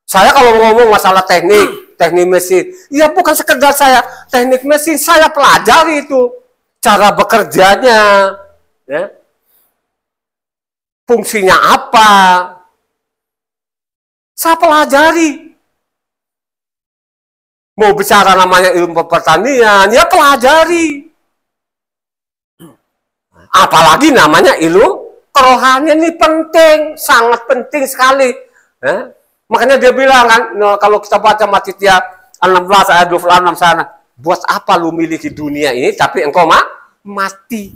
Saya kalau ngomong masalah teknik mesin, ya bukan sekedar saya teknik mesin, saya pelajari itu cara bekerjanya, ya. Fungsinya apa, saya pelajari. Mau bicara namanya ilmu pertanian, ya pelajari. Apalagi namanya ilmu kerohanian ini penting, sangat penting sekali. Ya. Makanya dia bilang kan, kalau kita baca Matitia 16 ayat 26 sana, buat apa lu miliki dunia ini tapi engkau mati.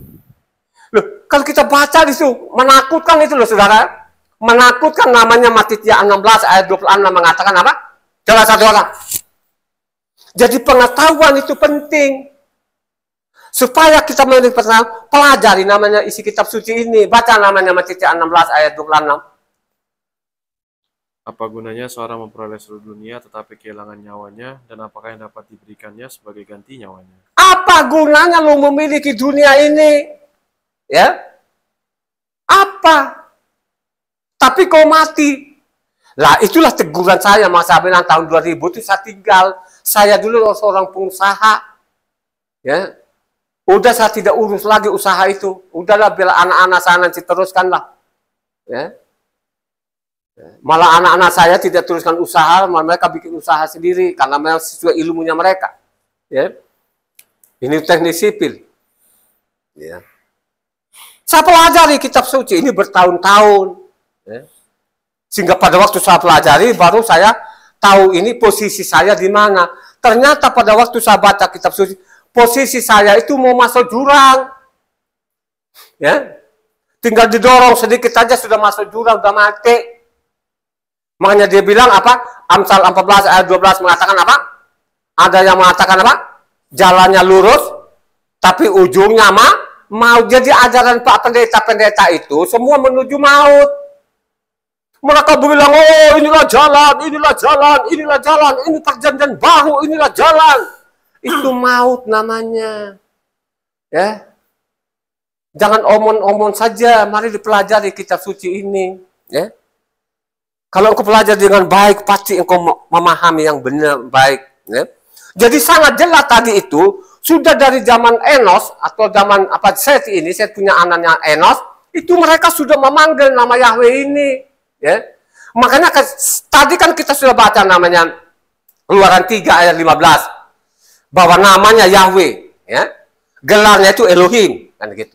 Loh, kalau kita baca di situ, menakutkan itu loh saudara. Menakutkan namanya Matitia 16 ayat 26 mengatakan apa? Salah satu orang. Jadi pengetahuan itu penting. Supaya kita memiliki pengetahuan, pelajari namanya isi kitab suci ini. Baca namanya Matitia 16 ayat 26. Apa gunanya seorang memperoleh seluruh dunia tetapi kehilangan nyawanya, dan apakah yang dapat diberikannya sebagai ganti nyawanya? Apa gunanya lo memiliki dunia ini? Ya? Apa? Tapi kau mati. Lah itulah teguran saya, Mas Abinan tahun 2000 itu saya tinggal. Saya dulu seorang pengusaha. Ya. Udah saya tidak urus lagi usaha itu. Udahlah bila anak-anak saya nanti teruskanlah. Ya. Malah anak-anak saya tidak teruskan usaha, malah mereka bikin usaha sendiri karena memang sesuai ilmunya mereka. Ya. Ini teknik sipil. Ya. Saya pelajari kitab suci ini bertahun-tahun. Ya. Sehingga pada waktu saya pelajari baru saya tahu ini posisi saya di mana. Ternyata pada waktu saya baca kitab suci, posisi saya itu mau masuk jurang. Ya. Tinggal didorong sedikit saja sudah masuk jurang, sudah mati. Makanya dia bilang apa? Amsal 14 ayat 12 mengatakan apa? Ada yang mengatakan apa? Jalannya lurus, tapi ujungnya mau. Jadi ajaran Pak pendeta-pendeta itu semua menuju maut. Mereka bilang, oh inilah jalan, inilah jalan, inilah jalan, ini perjanjian baru, inilah jalan. Itu maut namanya. Ya. Jangan omong-omong saja, mari dipelajari kitab suci ini. Ya. Kalau engkau pelajari dengan baik, pasti engkau memahami yang benar, baik. Ya. Jadi sangat jelas tadi itu, sudah dari zaman Enos, atau zaman Set ini, Set punya anaknya Enos, itu mereka sudah memanggil nama Yahweh ini. Ya. Makanya tadi kan kita sudah baca namanya, Keluaran 3 ayat 15, bahwa namanya Yahweh. Ya. gelarnya itu Elohim, kan gitu.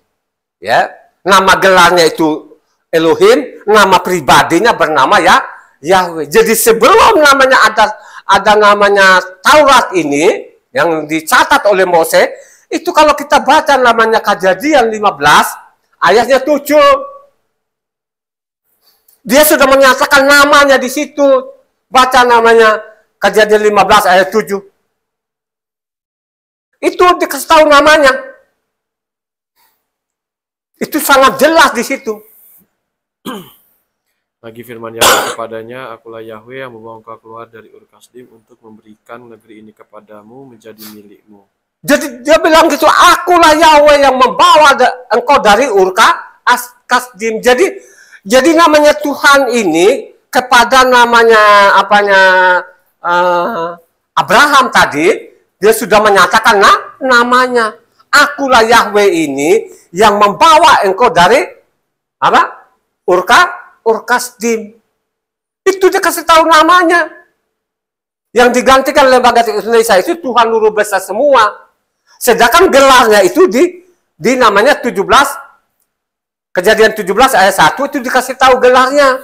Ya, nama gelarnya itu Elohim, nama pribadinya bernama Yahweh. Jadi sebelum namanya ada namanya Taurat ini yang dicatat oleh Moses, itu kalau kita baca namanya Kejadian 15 ayatnya 7. Dia sudah menyatakan namanya di situ. Baca namanya Kejadian 15 ayat 7. Itu dikasih tahu namanya. Itu sangat jelas di situ. Lagi firman Yahweh kepadanya, akulah Yahweh yang membawa engkau keluar dari Ur Kasdim untuk memberikan negeri ini kepadamu menjadi milikmu. Jadi dia bilang gitu, akulah Yahweh yang membawa engkau dari Ur Kasdim. Jadi namanya Tuhan ini kepada namanya Abraham tadi, dia sudah menyatakan namanya. Akulah Yahweh ini yang membawa engkau dari Ur Kasdim. Itu dikasih tahu namanya. Yang digantikan lembaga Indonesia itu Tuhan Nurul Besar semua. Sedangkan gelarnya itu di namanya 17, Kejadian 17 ayat 1 itu dikasih tahu gelarnya.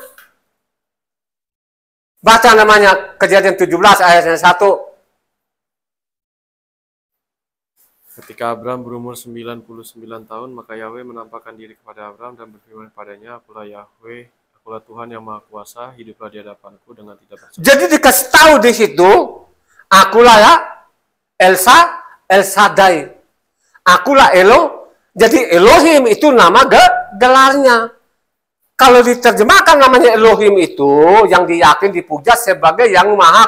Baca namanya Kejadian 17 ayat 1. Ketika Abraham berumur 99 tahun, maka Yahweh menampakkan diri kepada Abraham dan berfirman kepadanya, akulah Yahweh, akulah Tuhan yang Maha Kuasa, hiduplah di hadapanku dengan tidak bersalah. Jadi dikasih tahu di situ, akulah El Shaddai. Akulah Elo. Jadi Elohim itu nama gelarnya. Kalau diterjemahkan namanya Elohim itu yang diyakini dipuja sebagai yang Maha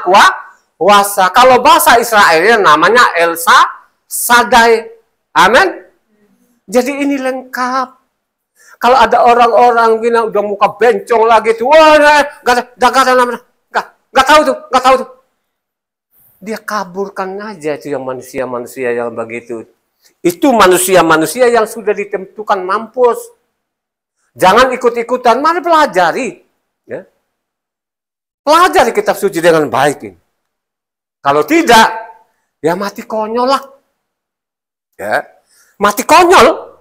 Kuasa. Kalau bahasa Israelnya namanya El Shaddai. Amin. Jadi ini lengkap. Kalau ada orang-orang bilang udah muka bencong lagi tuh, wah, nggak tahu tuh. Dia kaburkan aja itu yang manusia-manusia yang begitu. Itu manusia-manusia yang sudah ditentukan mampus. Jangan ikut-ikutan, mari pelajari. Ya. Pelajari kitab suci dengan baik ini. Kalau tidak, ya mati konyol lah. Ya, mati konyol.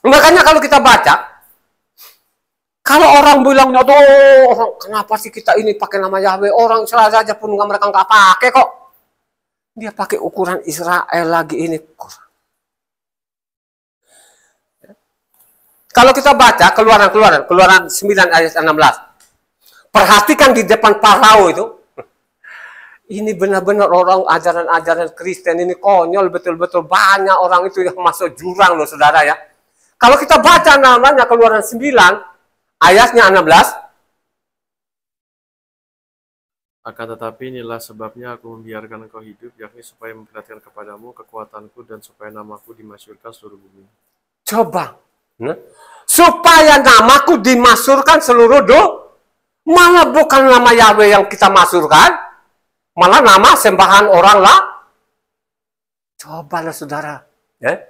Makanya kalau kita baca, kalau orang bilang, oh, kenapa sih kita ini pakai nama Yahweh? Orang Israel saja pun mereka nggak pakai kok. Dia pakai ukuran Israel lagi ini. Kalau kita baca Keluaran 9 ayat 16. Perhatikan di depan Farao itu. Ini benar-benar orang ajaran-ajaran Kristen ini konyol betul-betul. Banyak orang itu yang masuk jurang loh saudara ya. Kalau kita baca namanya Keluaran 9 ayatnya 16. Akan tetapi inilah sebabnya aku membiarkan engkau hidup, yakni supaya memperlihatkan kepadamu kekuatanku dan supaya namaku dimasyhurkan seluruh bumi. Coba. Supaya namaku dimasyhurkan seluruh malah bukan nama Yahweh yang kita masyhurkan, malah nama sembahan orang lah. Cobalah saudara. Ya.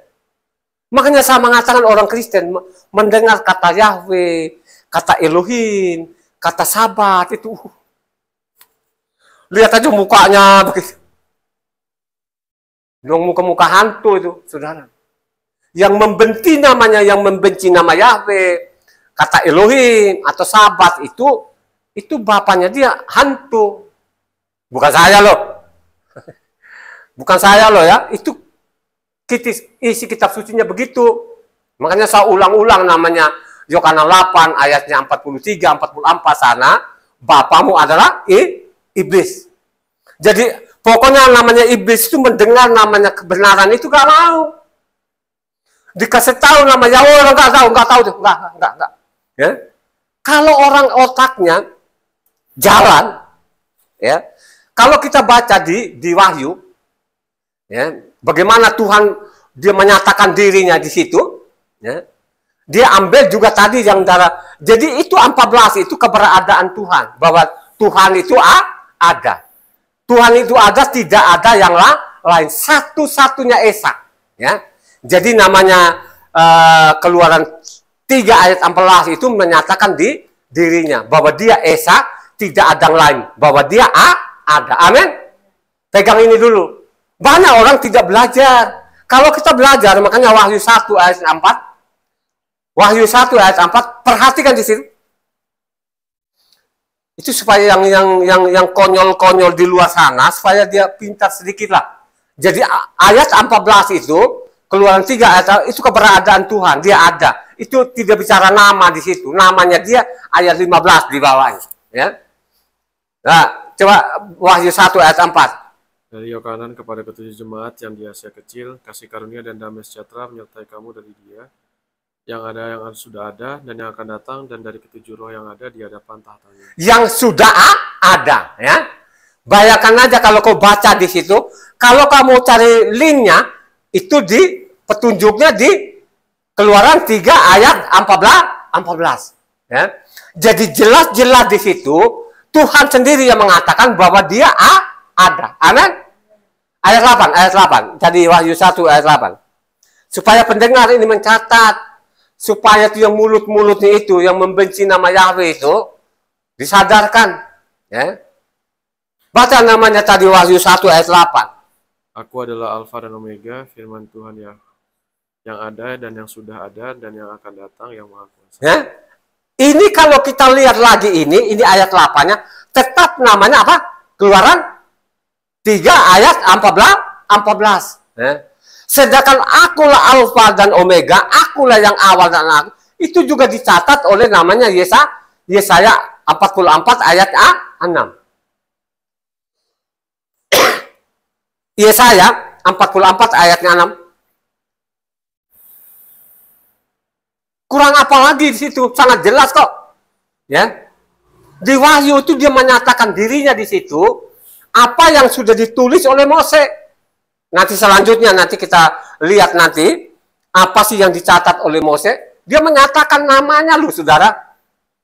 Makanya saya mengatakan orang Kristen mendengar kata Yahweh, kata Elohim, kata Sabat itu. Lihat aja mukanya begitu. Muka-muka hantu itu, saudara. Yang membenci nama Yahweh, kata Elohim atau Sabat itu bapaknya dia hantu. Bukan saya loh. Bukan saya loh ya, itu isi kitab sucinya begitu. Makanya saya ulang-ulang namanya Yohanes 8 ayatnya 43, 44 sana. Bapamu adalah iblis. Jadi pokoknya namanya iblis itu mendengar namanya kebenaran itu gak mau. Dikasih tahu namanya orang gak tahu tuh. Enggak. Ya. Kalau orang otaknya jalan, ya. Kalau kita baca di Wahyu, ya, bagaimana Tuhan dia menyatakan dirinya di situ, ya. Dia ambil juga tadi yang darah. Jadi itu 14 itu keberadaan Tuhan, bahwa Tuhan itu ada. Tuhan itu ada, tidak ada yang lain. Satu-satunya Esa, ya. Jadi namanya Keluaran ayat 14 itu menyatakan di dirinya bahwa dia Esa, tidak ada yang lain, bahwa dia ada. Amin. Pegang ini dulu. Banyak orang tidak belajar. Kalau kita belajar, makanya Wahyu 1 ayat 4, Wahyu 1 ayat 4, perhatikan di situ. Itu supaya yang konyol-konyol di luar sana, supaya dia pintar sedikit lah. Jadi ayat 14 itu, Keluaran 3 ayat, itu keberadaan Tuhan, dia ada. Itu tidak bicara nama di situ, namanya dia ayat 15 di bawahnya. Ya. Nah, coba Wahyu 1 ayat 4. Dari Yohanan kepada ketujuh jemaat yang di Asia Kecil, kasih karunia dan damai sejahtera menyertai kamu dari Dia, yang sudah ada, dan yang akan datang, dan dari ketujuh roh yang ada di hadapan tahtanya. Yang sudah ada, ya. Bayangkan aja kalau kau baca di situ, kalau kamu cari linknya, itu di petunjuknya di Keluaran 3 ayat 14. Ya. Jadi jelas-jelas di situ, Tuhan sendiri yang mengatakan bahwa dia ada. Amin. Ayat 8. Tadi Wahyu 1 ayat 8. Supaya pendengar ini mencatat, supaya itu yang mulut-mulutnya itu, yang membenci nama Yahweh itu, disadarkan. Ya. Baca namanya tadi Wahyu 1 ayat 8. Aku adalah Alfa dan Omega, firman Tuhan yang ada dan yang sudah ada dan yang akan datang, yang Maha Kuasa. Ya. Ini kalau kita lihat lagi ini ayat 8-nya, tetap namanya apa? Keluaran 3 ayat 14. Ya. Sedangkan akulah Alfa dan Omega, akulah yang awal dan akhir, itu juga dicatat oleh namanya Yesaya 44 ayat 6. Yesaya 44 ayatnya 6. Kurang apa lagi di situ? Sangat jelas kok. Ya. Di Wahyu itu dia menyatakan dirinya di situ, apa yang sudah ditulis oleh Mose. Nanti selanjutnya nanti kita lihat nanti apa sih yang dicatat oleh Mose. Dia menyatakan namanya loh saudara,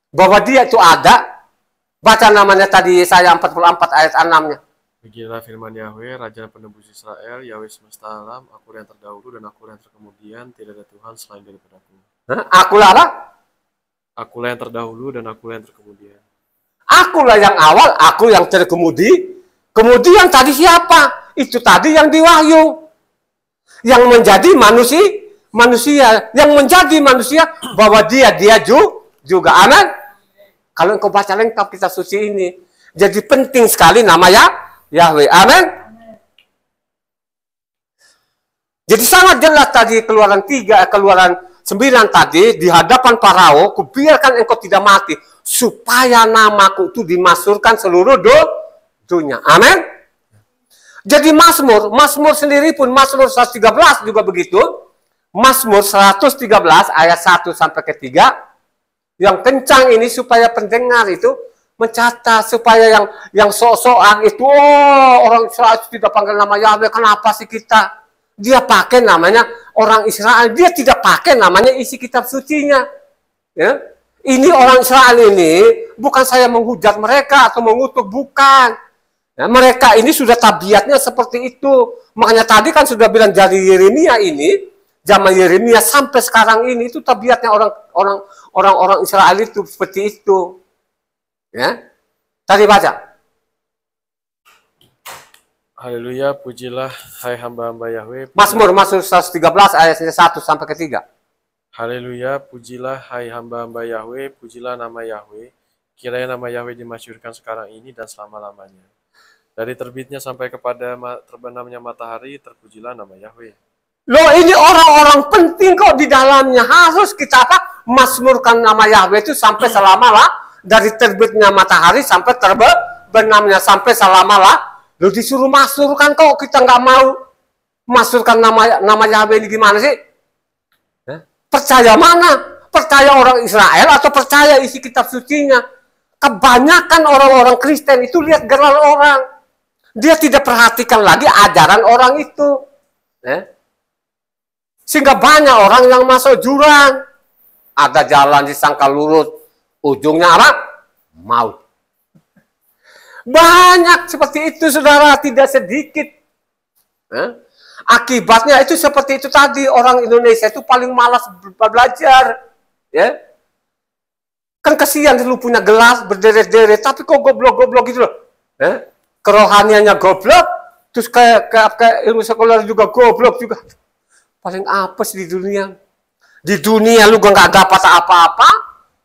bahwa dia itu ada. Baca namanya tadi Yesaya 44 ayat 6-nya. Beginilah firman Yahweh, Raja penebus Israel, Yahweh semesta alam, aku yang terdahulu dan aku yang terkemudian, tidak ada Tuhan selain daripadaku. Akulah apa? Akulah yang terdahulu dan akulah yang terkemudian. Akulah yang awal, aku yang terkemudi. Kemudian tadi siapa? Itu tadi yang di Wahyu. Yang menjadi manusia. Yang menjadi manusia, bahwa dia juga. Amin. Kalau engkau baca lengkap kitab suci ini. Jadi penting sekali namanya Yahweh. Amin. Jadi sangat jelas tadi Keluaran 9 tadi, di hadapan Farao, kubiarkan engkau tidak mati, supaya namaku itu dimasyhurkan seluruh dunia. Amin. Jadi Mazmur sendiri pun, Mazmur 113 juga begitu. Mazmur 113 ayat 1 sampai ke 3, yang kencang ini supaya pendengar itu mencatat, supaya yang sok-sokan itu, orang Israel tidak panggil nama Yahweh, kenapa sih kita? Dia pakai namanya orang Israel, dia tidak pakai namanya isi kitab sucinya. Ya. Ini orang Israel ini, bukan saya menghujat mereka atau mengutuk, bukan. Ya, mereka ini sudah tabiatnya seperti itu. Makanya tadi kan sudah bilang dari Yeremia ini, zaman Yeremia sampai sekarang ini, itu tabiatnya orang Israel itu seperti itu. Ya. Tadi baca. Haleluya, pujilah hai hamba-hamba Yahweh. Mazmur 113 ayat 1 sampai ke 3. Haleluya, pujilah hai hamba-hamba Yahweh, pujilah nama Yahweh. Kiranya nama Yahweh dimasyhurkan sekarang ini dan selama-lamanya. Dari terbitnya sampai kepada terbenamnya matahari, terpujilah nama Yahweh. Loh, ini orang-orang penting kok di dalamnya. Harus kita apa? Mazmurkan nama Yahweh itu sampai selama-lamanya. Dari terbitnya matahari sampai terbenamnya sampai selama-lamanya. Loh, disuruh masyhurkan kok kita nggak mau masyhurkan nama Yahweh ini gimana sih? Percaya mana? Percaya orang Israel atau percaya isi kitab sucinya? Kebanyakan orang-orang Kristen itu lihat gelar orang. Dia tidak perhatikan lagi ajaran orang itu. Sehingga banyak orang yang masuk jurang. Ada jalan disangka lurus, ujungnya apa? Maut. Banyak seperti itu, saudara, tidak sedikit. Akibatnya itu seperti itu tadi, orang Indonesia itu paling malas belajar. Ya, kan kasihan lu punya gelas berderet-deret, tapi kok goblok-goblok gitu loh. Ya, kerohaniannya goblok, terus kayak ilmu sekuler juga goblok juga. Paling apes di dunia. Di dunia lu gak dapat apa-apa,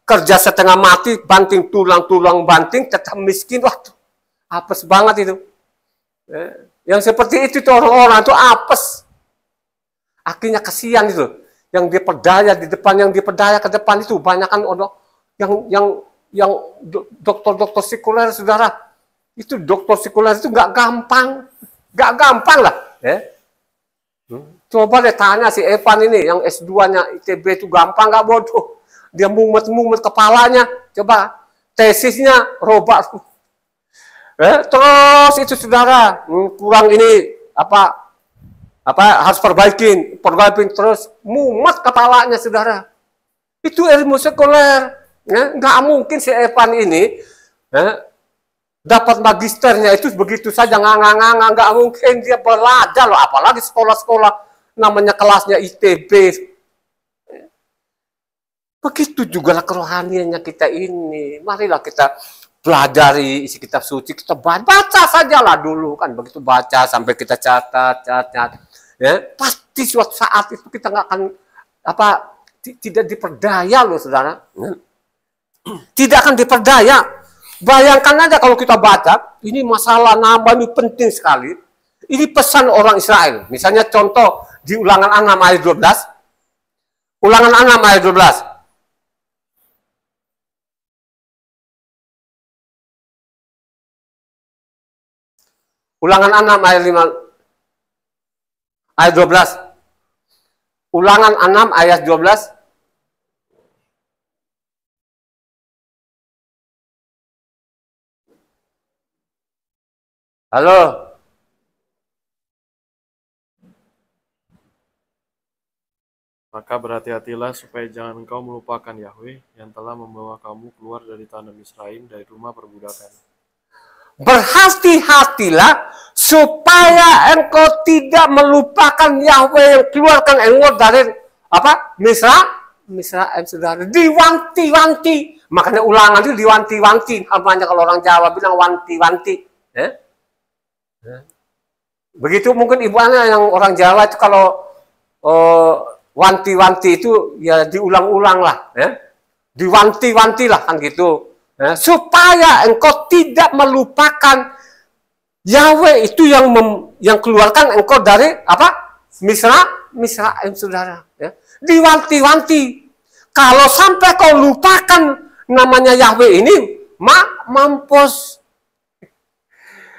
kerja setengah mati, banting tulang-tulang banting, tetap miskin. Waduh, apes banget itu. Ya, yang seperti itu tuh orang-orang tuh apes. Akhirnya kasihan itu. Yang diperdaya di depan, yang diperdaya ke depan itu banyak kan yang dokter-dokter sekuler, saudara. Itu dokter sekuler itu nggak gampang lah. Ya. Coba deh tanya si Evan ini, yang S2-nya ITB itu gampang nggak bodoh? Dia mumet-mumet kepalanya. Coba tesisnya robak. Terus itu saudara, kurang ini apa harus perbaikin terus mumet kepalanya saudara. Itu ilmu sekuler. Ya, nggak mungkin si Evan ini dapat magisternya itu begitu saja nggak mungkin dia belajar loh, apalagi sekolah-sekolah namanya kelasnya ITB. Begitu juga lah kerohaniannya kita ini. Marilah kita pelajari isi kitab suci, kita baca sajalah dulu kan, begitu baca sampai kita catat, ya pasti suatu saat itu kita nggak akan tidak diperdaya loh saudara, tidak akan diperdaya. Bayangkan aja kalau kita baca, ini masalah nama ini penting sekali. Ini pesan orang Israel. Misalnya contoh di Ulangan 6 ayat 12. Ulangan 6 ayat 12. Ulangan 6 ayat 5 ayat 12. Ulangan 6 ayat 12. Halo. Maka berhati-hatilah supaya jangan engkau melupakan Yahweh yang telah membawa kamu keluar dari tanah Misraim, dari rumah perbudakan. Berhati-hatilah supaya engkau tidak melupakan Yahweh yang keluarkan engkau dari Misraim, saudara. Diwanti-wanti. Makanya Ulangan itu diwanti-wanti. Namanya kalau orang Jawa bilang wanti-wanti. Begitu mungkin ibunya yang orang Jawa itu kalau wanti-wanti itu ya diulang-ulang lah, ya. Diwanti-wanti lah kan gitu, ya. Supaya engkau tidak melupakan Yahweh itu yang keluarkan engkau dari Misraim, saudara. Ya. Diwanti-wanti. Kalau sampai kau lupakan namanya Yahweh ini, mampus.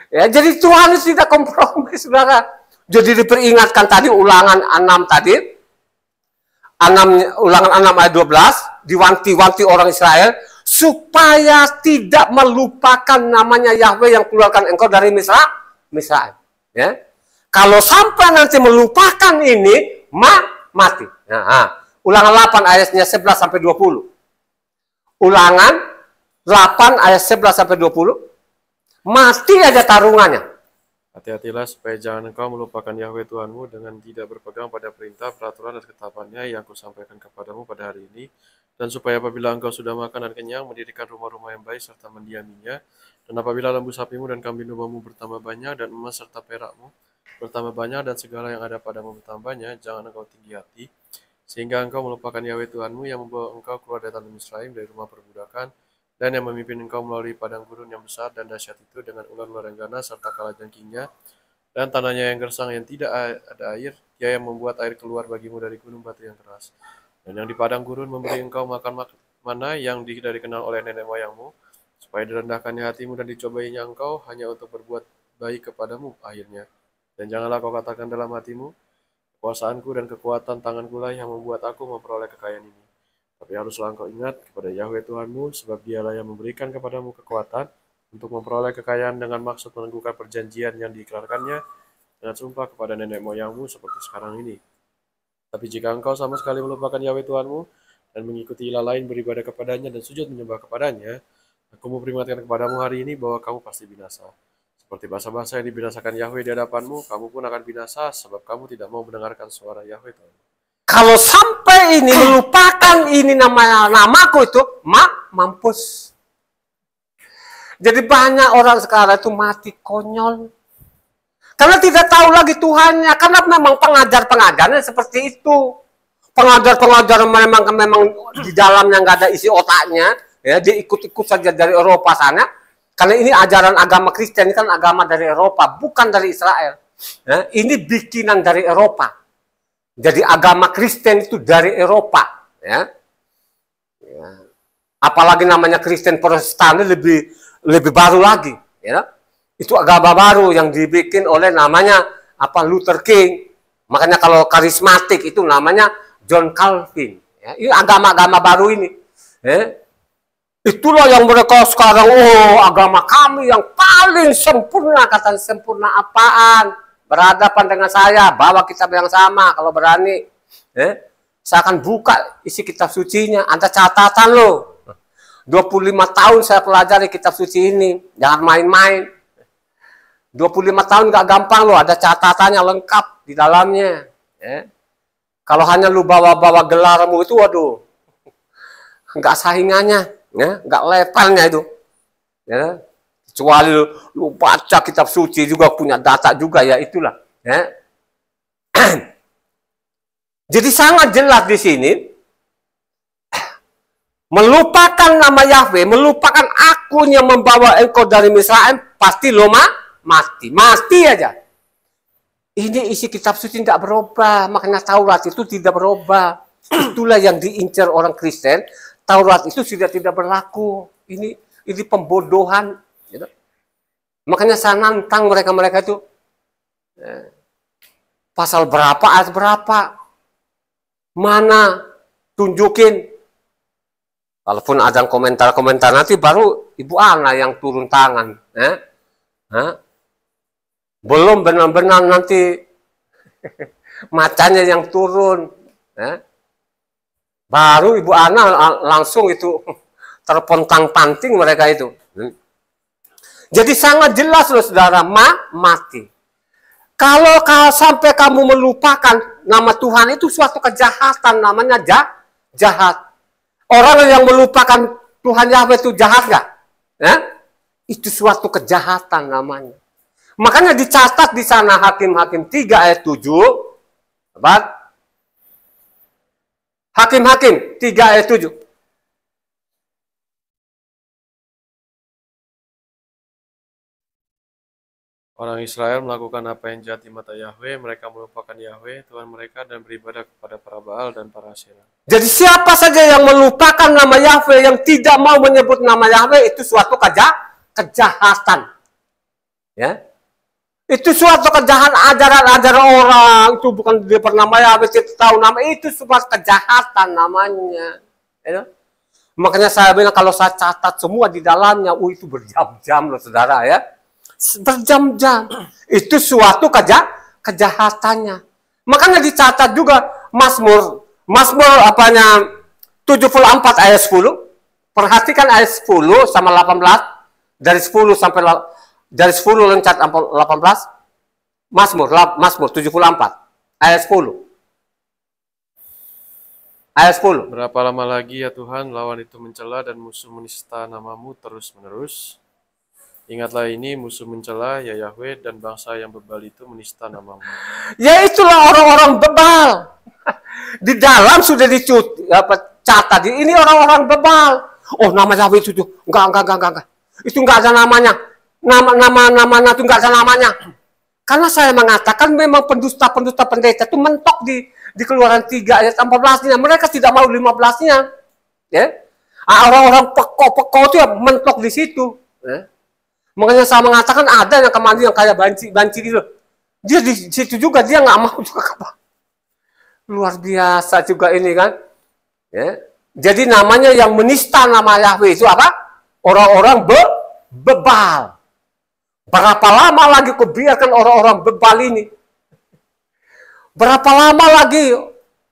Ya, jadi Tuhan itu tidak kompromi, saudara. Jadi diperingatkan tadi Ulangan 6 tadi. Ulangan 6 ayat 12, diwanti-wanti orang Israel supaya tidak melupakan namanya Yahweh yang keluarkan engkau dari Misraim. Ya. Kalau sampai nanti melupakan ini, mati. Nah, Ulangan 8 ayatnya 11 sampai 20. Ulangan 8 ayat 11 sampai 20. Mati aja taruhannya. Hati-hatilah supaya jangan engkau melupakan Yahweh Tuhanmu dengan tidak berpegang pada perintah, peraturan, dan ketetapannya yang kusampaikan kepadamu pada hari ini, dan supaya apabila engkau sudah makan dan kenyang, mendirikan rumah-rumah yang baik serta mendiaminya, dan apabila lembu sapimu dan kambing dombamu bertambah banyak, dan emas serta perakmu bertambah banyak, dan segala yang ada padamu bertambah banyak, jangan engkau tinggi hati, sehingga engkau melupakan Yahweh Tuhanmu yang membawa engkau keluar dari tanah Misraim, dari rumah perbudakan, dan yang memimpin engkau melalui padang gurun yang besar dan dahsyat itu dengan ular-ular yang ganas serta kalajengkingnya dan tanahnya yang gersang yang tidak ada air. Dia yang membuat air keluar bagimu dari gunung batu yang keras, dan yang di padang gurun memberi engkau makan mana yang tidak dikenal oleh nenek moyangmu, supaya direndahkannya hatimu dan dicobainya engkau hanya untuk berbuat baik kepadamu akhirnya. Dan janganlah kau katakan dalam hatimu, kekuasaanku dan kekuatan tanganku lah yang membuat aku memperoleh kekayaan ini. Tapi haruslah engkau ingat kepada Yahweh Tuhanmu, sebab dialah yang memberikan kepadamu kekuatan untuk memperoleh kekayaan dengan maksud meneguhkan perjanjian yang diikrarkannya dengan sumpah kepada nenek moyangmu seperti sekarang ini. Tapi jika engkau sama sekali melupakan Yahweh Tuhanmu dan mengikuti ilah lain beribadah kepadanya dan sujud menyembah kepadanya, aku mau peringatkan kepadamu hari ini bahwa kamu pasti binasa. Seperti bangsa-bangsa yang dibinasakan Yahweh di hadapanmu, kamu pun akan binasa sebab kamu tidak mau mendengarkan suara Yahweh Tuhanmu. Kalau sampai ini melupakan ini namaku itu, mampus. Jadi banyak orang sekarang itu mati konyol. Karena tidak tahu lagi Tuhannya. Karena memang pengajar-pengajarnya seperti itu. Pengajar-pengajar memang di dalamnya nggak ada isi otaknya. Ya, dia ikut-ikut saja dari Eropa sana. Karena ini ajaran agama Kristen, ini kan agama dari Eropa, bukan dari Israel. Ya, ini bikinan dari Eropa. Jadi agama Kristen itu dari Eropa. Ya. Ya. Apalagi namanya Kristen Protestan lebih baru lagi. Ya. Itu agama baru yang dibikin oleh namanya Luther King. Makanya kalau karismatik itu namanya John Calvin. Ya, ini agama-agama baru ini. Ya. Itulah yang mereka sekarang, agama kami yang paling sempurna. Kata sempurna apaan? Berhadapan dengan saya, bawa kitab yang sama kalau berani. Saya akan buka isi kitab sucinya. Ada catatan loh. 25 tahun saya pelajari kitab suci ini. Jangan main-main. 25 tahun gak gampang loh, ada catatannya lengkap di dalamnya. Kalau hanya lu bawa-bawa gelarmu itu, waduh, nggak saingannya, nggak levelnya itu. Kecuali lu baca kitab suci juga punya data juga ya itulah. Jadi sangat jelas di sini, melupakan nama Yahweh, melupakan akun yang membawa engkau dari Misraim, pasti lo mati aja. Ini isi kitab suci tidak berubah, makanya Taurat itu tidak berubah. Itulah yang diincar orang Kristen. Taurat itu sudah tidak berlaku. Ini pembodohan. Gitu. Makanya saya nantang mereka itu pasal berapa, ayat berapa, mana, tunjukin. Walaupun ada komentar-komentar nanti baru Ibu Ana yang turun tangan. Belum benar-benar nanti macanya yang turun. Baru Ibu Ana langsung itu terpontang-panting mereka itu. Jadi sangat jelas loh saudara, mati. Kalau sampai kamu melupakan nama Tuhan itu suatu kejahatan, namanya jahat. Orang yang melupakan Tuhan Yahweh itu jahat nggak? Itu suatu kejahatan namanya. Makanya dicatat di sana Hakim-Hakim 3 ayat 7. Hakim-Hakim 3 ayat 7. Orang Israel melakukan apa yang jahat di mata Yahweh, mereka melupakan Yahweh, Tuhan mereka, dan beribadah kepada para Baal dan para Asyera. Jadi siapa saja yang melupakan nama Yahweh, yang tidak mau menyebut nama Yahweh, itu suatu kejahatan. Ya. Itu suatu kejahatan, ajaran-ajaran orang, itu bukan dia bernama Yahweh, kita tahu nama, itu suatu kejahatan namanya. Ya. Makanya saya bilang kalau saya catat semua di dalamnya, itu berjam-jam loh saudara ya. Berjam-jam. Itu suatu kejahatannya. Makanya dicatat juga Mazmur 74 ayat 10. Perhatikan ayat 10 sama 18. Dari 10 sampai dari 10 loncat 18. Mazmur 74 ayat 10. Ayat 10. Berapa lama lagi ya Tuhan lawan itu mencela dan musuh menista namamu terus-menerus? Ingatlah ini, musuh mencela ya Yahweh, dan bangsa yang bebal itu menista namamu. Ya itulah orang-orang bebal. Di dalam sudah dicatat. Ini orang-orang bebal. Oh, nama Yahweh itu enggak. Itu enggak ada namanya. Nama itu enggak ada namanya. Karena saya mengatakan memang pendusta-pendusta pendeta itu mentok di Keluaran 3 ayat 14-nya. Mereka tidak mau 15-nya. Ya. Orang-orang peko-peko itu ya mentok di situ. Ya. Makanya saya mengatakan ada yang kemarin yang kayak banci gitu. Dia di situ juga, dia nggak mau juga apa. Luar biasa juga ini kan. Ya. Jadi namanya yang menista nama Yahweh itu apa? Orang-orang bebal. Berapa lama lagi kau biarkan orang-orang bebal ini? Berapa lama lagi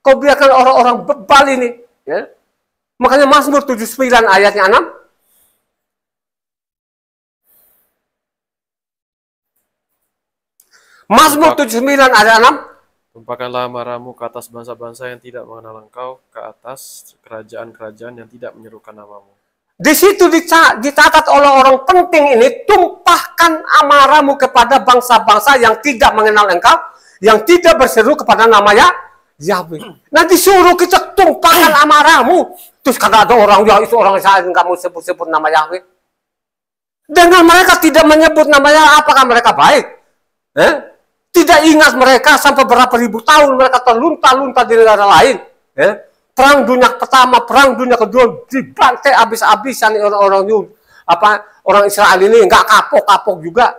kau biarkan orang-orang bebal ini? Ya. Makanya Mazmur 79 ayatnya 6. Mazmur 79 ayat 6. Tumpahkanlah amarahmu ke atas bangsa-bangsa yang tidak mengenal Engkau, ke atas kerajaan-kerajaan yang tidak menyerukan namamu. Di situ dicatat oleh orang penting ini, tumpahkan amarahmu kepada bangsa-bangsa yang tidak mengenal Engkau, yang tidak berseru kepada nama Yahweh. Nah disuruh kita tumpahkan amarahmu. Terus karena ada orang, ya itu orang Israel yang kamu sebut-sebut nama Yahweh. Dengan mereka tidak menyebut namanya, apakah mereka baik? Tidak ingat mereka sampai berapa ribu tahun mereka terlunta-lunta di negara lain. Perang dunia pertama, perang dunia kedua dibantai habis-habisan orang Israel ini, nggak kapok-kapok juga.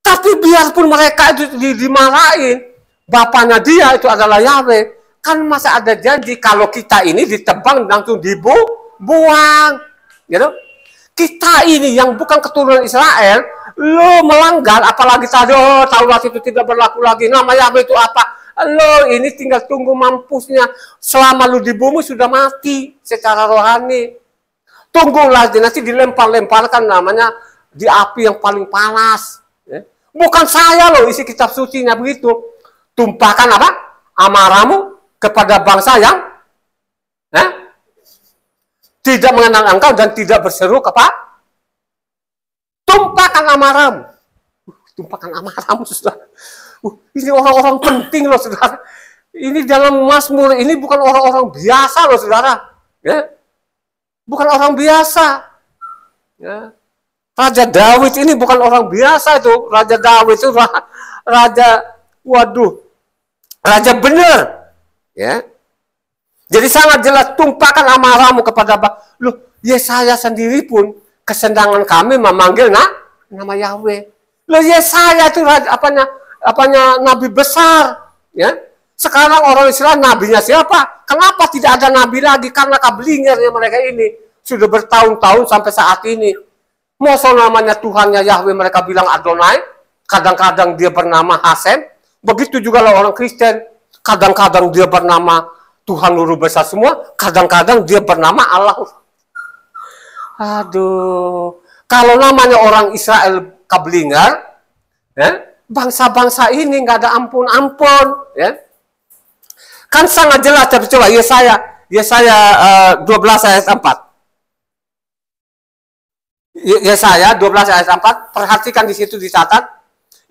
Tapi biarpun mereka itu dimarahin, bapaknya dia itu adalah Yahweh, kan masa ada janji kalau kita ini ditebang langsung dibuang, gitu. Kita ini yang bukan keturunan Israel, lo melanggar, apalagi tadi Taurat itu tidak berlaku lagi, nama Yahweh itu apa? Lo ini tinggal tunggu mampusnya. Selama lo di bumi sudah mati secara rohani. Tunggulah nanti dilempar-lemparkan namanya di api yang paling panas. Bukan saya loh isi kitab sucinya begitu. Tumpahkan apa? Amarahmu kepada bangsa yang tidak mengenal Engkau dan tidak berseru kepada. Tumpahkan amarahmu. Tumpahkan amarahmu, saudara. Ini orang-orang penting loh, saudara. Ini dalam Mazmur, ini bukan orang-orang biasa loh, saudara. Bukan orang biasa. Raja Daud ini bukan orang biasa itu. Raja Daud itu raja benar. Jadi sangat jelas, tumpahkan amarahmu kepada Yesaya sendiri pun kesenangan kami memanggil nama Yahweh. Yesaya itu apanya nabi besar, Sekarang orang Israel nabinya siapa? Kenapa tidak ada nabi lagi? Karena kablingernya mereka ini sudah bertahun-tahun sampai saat ini. Masa namanya Tuhannya Yahweh mereka bilang Adonai, kadang-kadang dia bernama Hasem. Begitu juga lah orang Kristen, kadang-kadang dia bernama Tuhan Guru Besar semua, kadang-kadang dia bernama Allah. Aduh, kalau namanya orang Israel kablinger, bangsa-bangsa ini nggak ada ampun-ampun, Kan sangat jelas, tapi coba Yesaya 12 ayat 4. Yesaya 12 ayat 4, perhatikan di situ dicatat,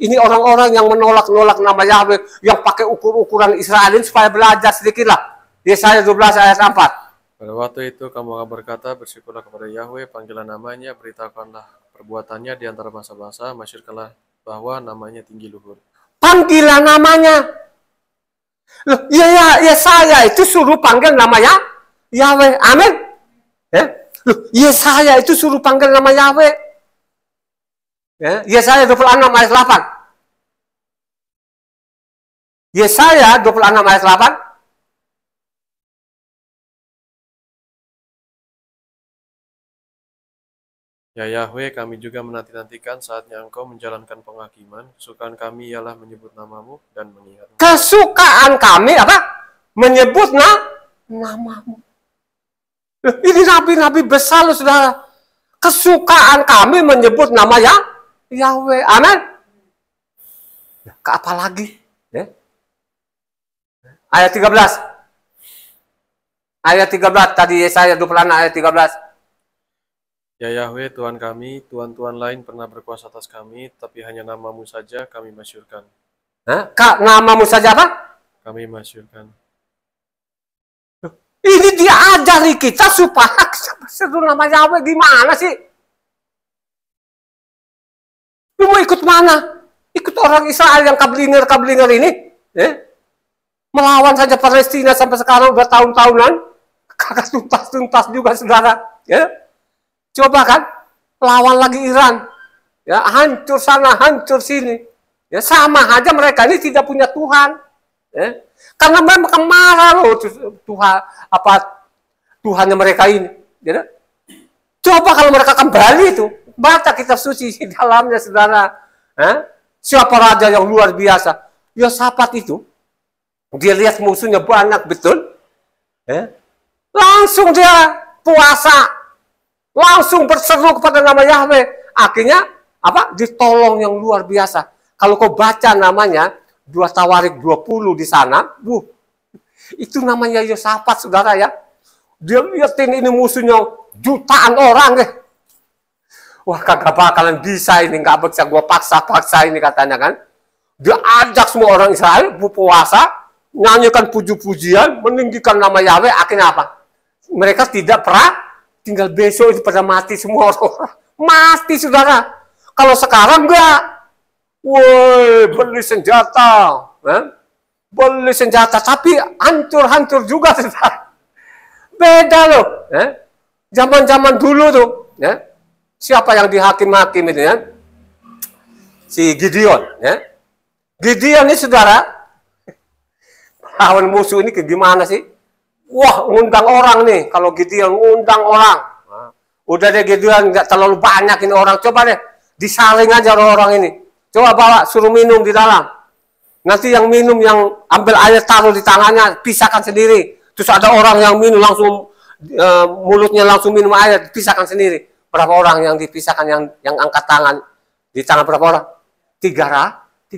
ini orang-orang yang menolak-nolak nama Yahweh, yang pakai ukur-ukuran Israelin supaya belajar sedikit lah. Yesaya 12 ayat 4. Pada waktu itu kamu akan berkata, bersyukurlah kepada Yahweh, panggilan namanya, beritakanlah perbuatannya di antara bangsa-bangsa, masyurkanlah bahwa namanya tinggi luhur. Panggilan namanya. Yesaya itu suruh panggil namanya Yahweh. Amin. Yesaya itu suruh panggil nama Yahweh. Yesaya 26 ayat 8. Yesaya 26 ayat 8. Ya Yahweh, kami juga menanti-nantikan saatnya Engkau menjalankan penghakiman. Kesukaan kami ialah menyebut namamu dan mengingat. Kesukaan kami apa? Menyebut namamu. Ini nabi-nabi besar loh, saudara. Kesukaan kami menyebut nama Yahweh. Amin. Apa lagi? Ayat 13. Ayat 13 tadi Yesaya 26 ayat 13. Ya Yahweh, Tuhan kami, Tuhan-Tuhan lain pernah berkuasa atas kami, tapi hanya namamu saja kami masyurkan. Namamu saja apa? Kami masyurkan. Ini diajari kita supaya seru nama Yahweh gimana sih? Lu mau ikut mana? Ikut orang Israel yang kablinger ini? Melawan saja Palestina sampai sekarang udah tahun-tahunan. Kagak tuntas-tuntas juga, saudara. Coba kan, lawan lagi Iran. Hancur sana, hancur sini. Sama aja mereka ini tidak punya Tuhan. Karena memang marah loh Tuhannya mereka ini. Coba kalau mereka kembali itu, baca kitab suci di dalamnya, saudara. Siapa raja yang luar biasa? Yosafat itu, dia lihat musuhnya banyak betul. Langsung dia puasa. Langsung berseru kepada nama Yahweh. Akhirnya apa? Ditolong yang luar biasa. Kalau kau baca namanya 2 Tawarik 20 di sana. Itu namanya Yosafat, saudara ya. Dia lihatin ini musuhnya jutaan orang deh. Wah, kagak bakalan bisa ini, nggak bisa gue paksa-paksa ini katanya kan. Dia ajak semua orang Israel berpuasa, nyanyikan puji-pujian, meninggikan nama Yahweh. Akhirnya apa? Mereka tidak pernah, tinggal besok itu pada mati semua orang. Mati, saudara. Kalau sekarang enggak. Woi, beli senjata. Beli senjata, tapi hancur-hancur juga, saudara. Beda loh. Zaman-zaman dulu tuh. Siapa yang dihakim-hakim itu ya? Si Gideon. Gideon ini, saudara, lawan musuh ini gimana sih? Wah, ngundang orang nih. Kalau Gideon ngundang orang. Udah deh Gideon, nggak terlalu banyak ini orang. Coba deh, disaring aja orang ini. Coba bawa, suruh minum di dalam. Nanti yang minum, yang ambil air taruh di tangannya, pisahkan sendiri. Terus ada orang yang minum langsung, mulutnya langsung minum air, pisahkan sendiri. Berapa orang yang dipisahkan, yang angkat tangan? Di tangan berapa orang? 300.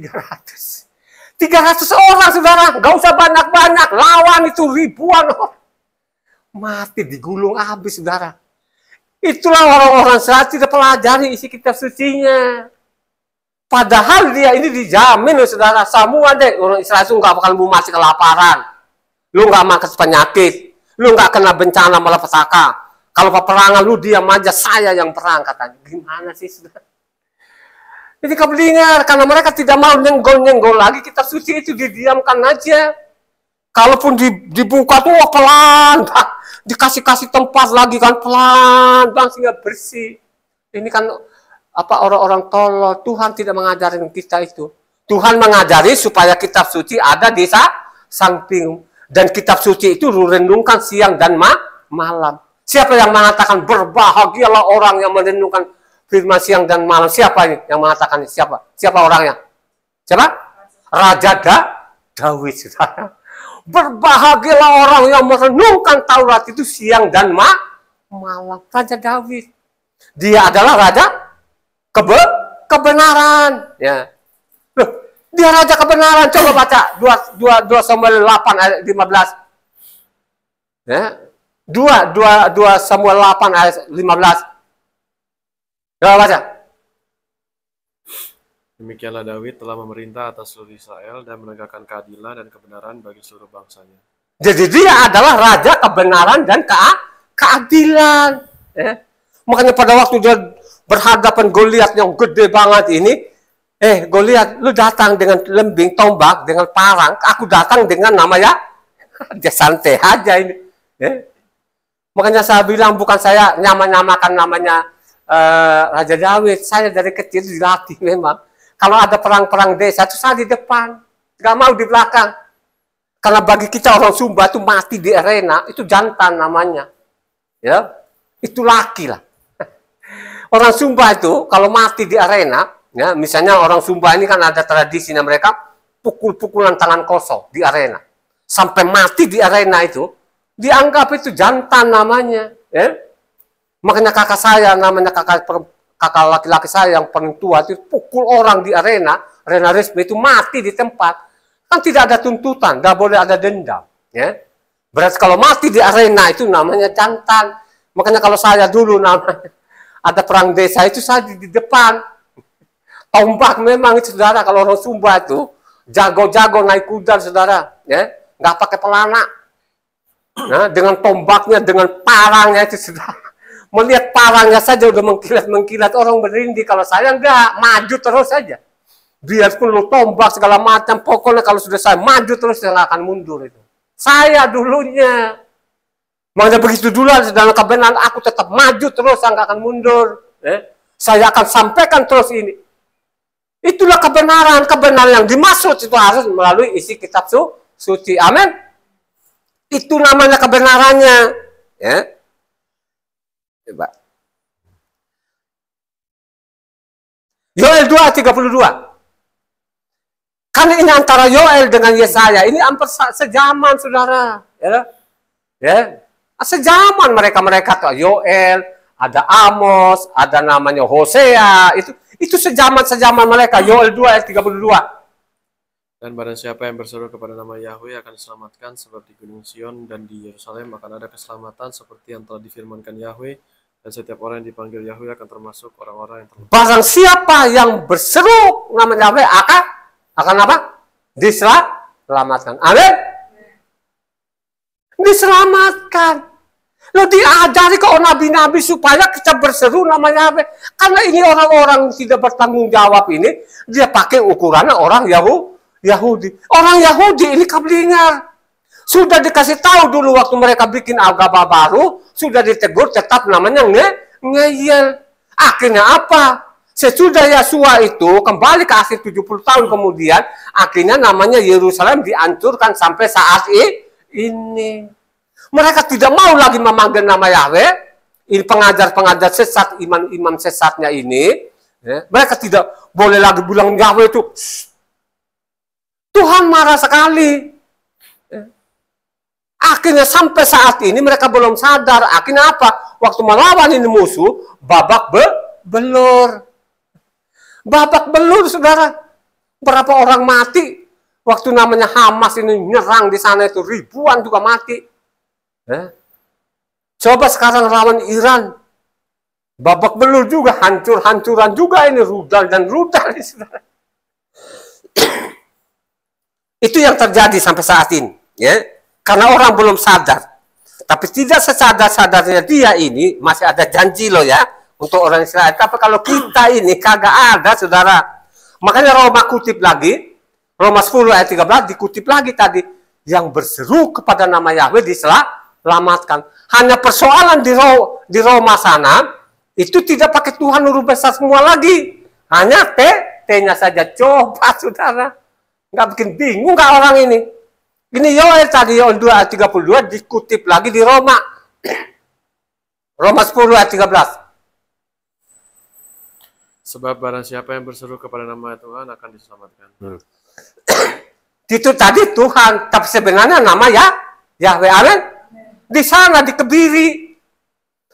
300 orang, saudara. Gak usah banyak-banyak. Lawan itu ribuan orang. Mati, digulung habis, saudara. Itulah orang-orang saat tidak pelajari isi kitab sucinya. Padahal dia ini dijamin, saudara. Semua deh, orang Israel itu gak bakal mati kelaparan. Lu gak makan penyakit. Lu gak kena bencana malapetaka. Kalau peperangan lu diam aja, saya yang perang, katanya. Gimana sih, saudara? Jadi kebelingar, karena mereka tidak mau nyenggol-nyenggol lagi, kitab suci itu didiamkan aja. Kalaupun dibuka tuh pelan, dikasih tempat lagi kan pelan, bang, sehingga bersih. Ini kan apa orang-orang tolol. Tuhan tidak mengajarin kita itu. Tuhan mengajari supaya kitab suci ada di samping. Dan kitab suci itu renungkan siang dan malam. Siapa yang mengatakan berbahagialah orang yang merenungkan firman siang dan malam? Siapa ini yang mengatakan? Siapa orangnya? Siapa? Raja Daud, saudara. Berbahagialah orang yang merenungkan Taurat itu siang dan malam. Raja Daud. Dia adalah raja kebenaran. Ya. Loh, dia raja kebenaran. Coba baca 2 Samuel 8 ayat 15. Ya. 2 Samuel 8 ayat 15. Coba baca. Demikianlah Daud telah memerintah atas seluruh Israel dan menegakkan keadilan dan kebenaran bagi seluruh bangsanya. Jadi dia adalah raja kebenaran dan keadilan. Ya. Makanya pada waktu dia berhadapan Goliat yang gede banget ini, Goliat, lu datang dengan lembing, tombak, dengan parang, aku datang dengan namanya, dia santai aja ini. Ya. Makanya saya bilang bukan saya nyamakan namanya Raja Daud. Saya dari kecil dilatih memang. Kalau ada perang-perang desa itu saya di depan, nggak mau di belakang. Karena bagi kita orang Sumba itu mati di arena itu jantan namanya, ya itu laki lah. Orang Sumba itu kalau mati di arena, ya misalnya orang Sumba ini kan ada tradisinya mereka pukul-pukulan tangan kosong di arena, sampai mati di arena itu. Dianggap itu jantan namanya, ya. Makanya kakak saya, namanya kakak laki-laki saya yang paling tua itu pukul orang di arena resmi itu mati di tempat. Kan tidak ada tuntutan, nggak boleh ada dendam, ya. Berarti kalau mati di arena itu namanya jantan. Makanya kalau saya dulu namanya ada perang desa itu saya di depan. Tombak memang itu, saudara. Kalau orang Sumba itu jago-jago naik kuda, saudara, ya, nggak pakai pelana. Nah, dengan tombaknya, dengan parangnya itu sudah melihat parangnya saja udah mengkilat orang merinding. Kalau saya enggak, maju terus saja. Biarpun lu tombak segala macam, pokoknya kalau sudah saya maju terus, saya nggak akan mundur itu. Saya dulunya. Makanya begitu dulu dalam kebenaran aku tetap maju terus, saya nggak akan mundur. Saya akan sampaikan terus ini. Itulah kebenaran yang dimaksud itu harus melalui isi kitab suci. Amin. Itu namanya kebenarannya, ya. Coba. Yoel 2:32. Kan ini antara Yoel dengan Yesaya, ini hampir sejaman, saudara, ya. Ya. Sejaman mereka tuh Yoel, ada Amos, ada namanya Hosea, itu sejaman mereka. Yoel 2:32. Dan barang siapa yang berseru kepada nama Yahweh akan diselamatkan, sebab di Gunung Sion dan di Yerusalem akan ada keselamatan seperti yang telah difirmankan Yahweh, dan setiap orang yang dipanggil Yahweh akan termasuk orang-orang yang terlepas. Barang siapa yang berseru nama Yahweh akan apa? Diselamatkan. Amin. Diselamatkan. Lo diajari ke nabi-nabi supaya kita berseru nama Yahweh. Karena ini orang-orang tidak bertanggung jawab ini, dia pakai ukurannya orang Yahudi. Orang Yahudi ini kablingar. Sudah dikasih tahu dulu waktu mereka bikin agama baru, sudah ditegur, tetap namanya ngeyel. Akhirnya apa? Sesudah Yesua itu kembali ke akhir 70 tahun kemudian, akhirnya namanya Yerusalem dihancurkan sampai saat ini. Mereka tidak mau lagi memanggil nama Yahweh. Ini pengajar-pengajar sesat, imam-imam sesatnya ini. Ya, mereka tidak boleh lagi bilang Yahweh itu. Tuhan marah sekali. Akhirnya sampai saat ini mereka belum sadar. Akhirnya apa? Waktu melawan ini musuh, babak belur. Babak belur, saudara. Berapa orang mati? Waktu namanya Hamas ini nyerang di sana itu, ribuan juga mati. Coba sekarang lawan Iran. Babak belur juga, hancur-hancuran juga ini, rudal dan rudal. Saudara. Itu yang terjadi sampai saat ini. Ya. Karena orang belum sadar. Tapi tidak sesadar-sadarnya dia ini, masih ada janji loh ya, untuk orang Israel. Tapi kalau kita ini kagak ada, saudara. Makanya Roma kutip lagi, Roma 10 ayat 13 dikutip lagi tadi. Yang berseru kepada nama Yahweh diselamatkan. Hanya persoalan di Roma sana, itu tidak pakai Tuhan huruf besar semua lagi. Hanya T-nya saja. Coba saudara. Nggak bikin bingung nggak orang ini? Ini Yoel tadi, Yoel 2 ayat 32 dikutip lagi di Roma. Roma 10 ayat 13. Sebab barang siapa yang berseru kepada nama Tuhan akan diselamatkan. Itu tadi Tuhan, tapi sebenarnya nama Yahweh. Amin. Di sana dikebiri.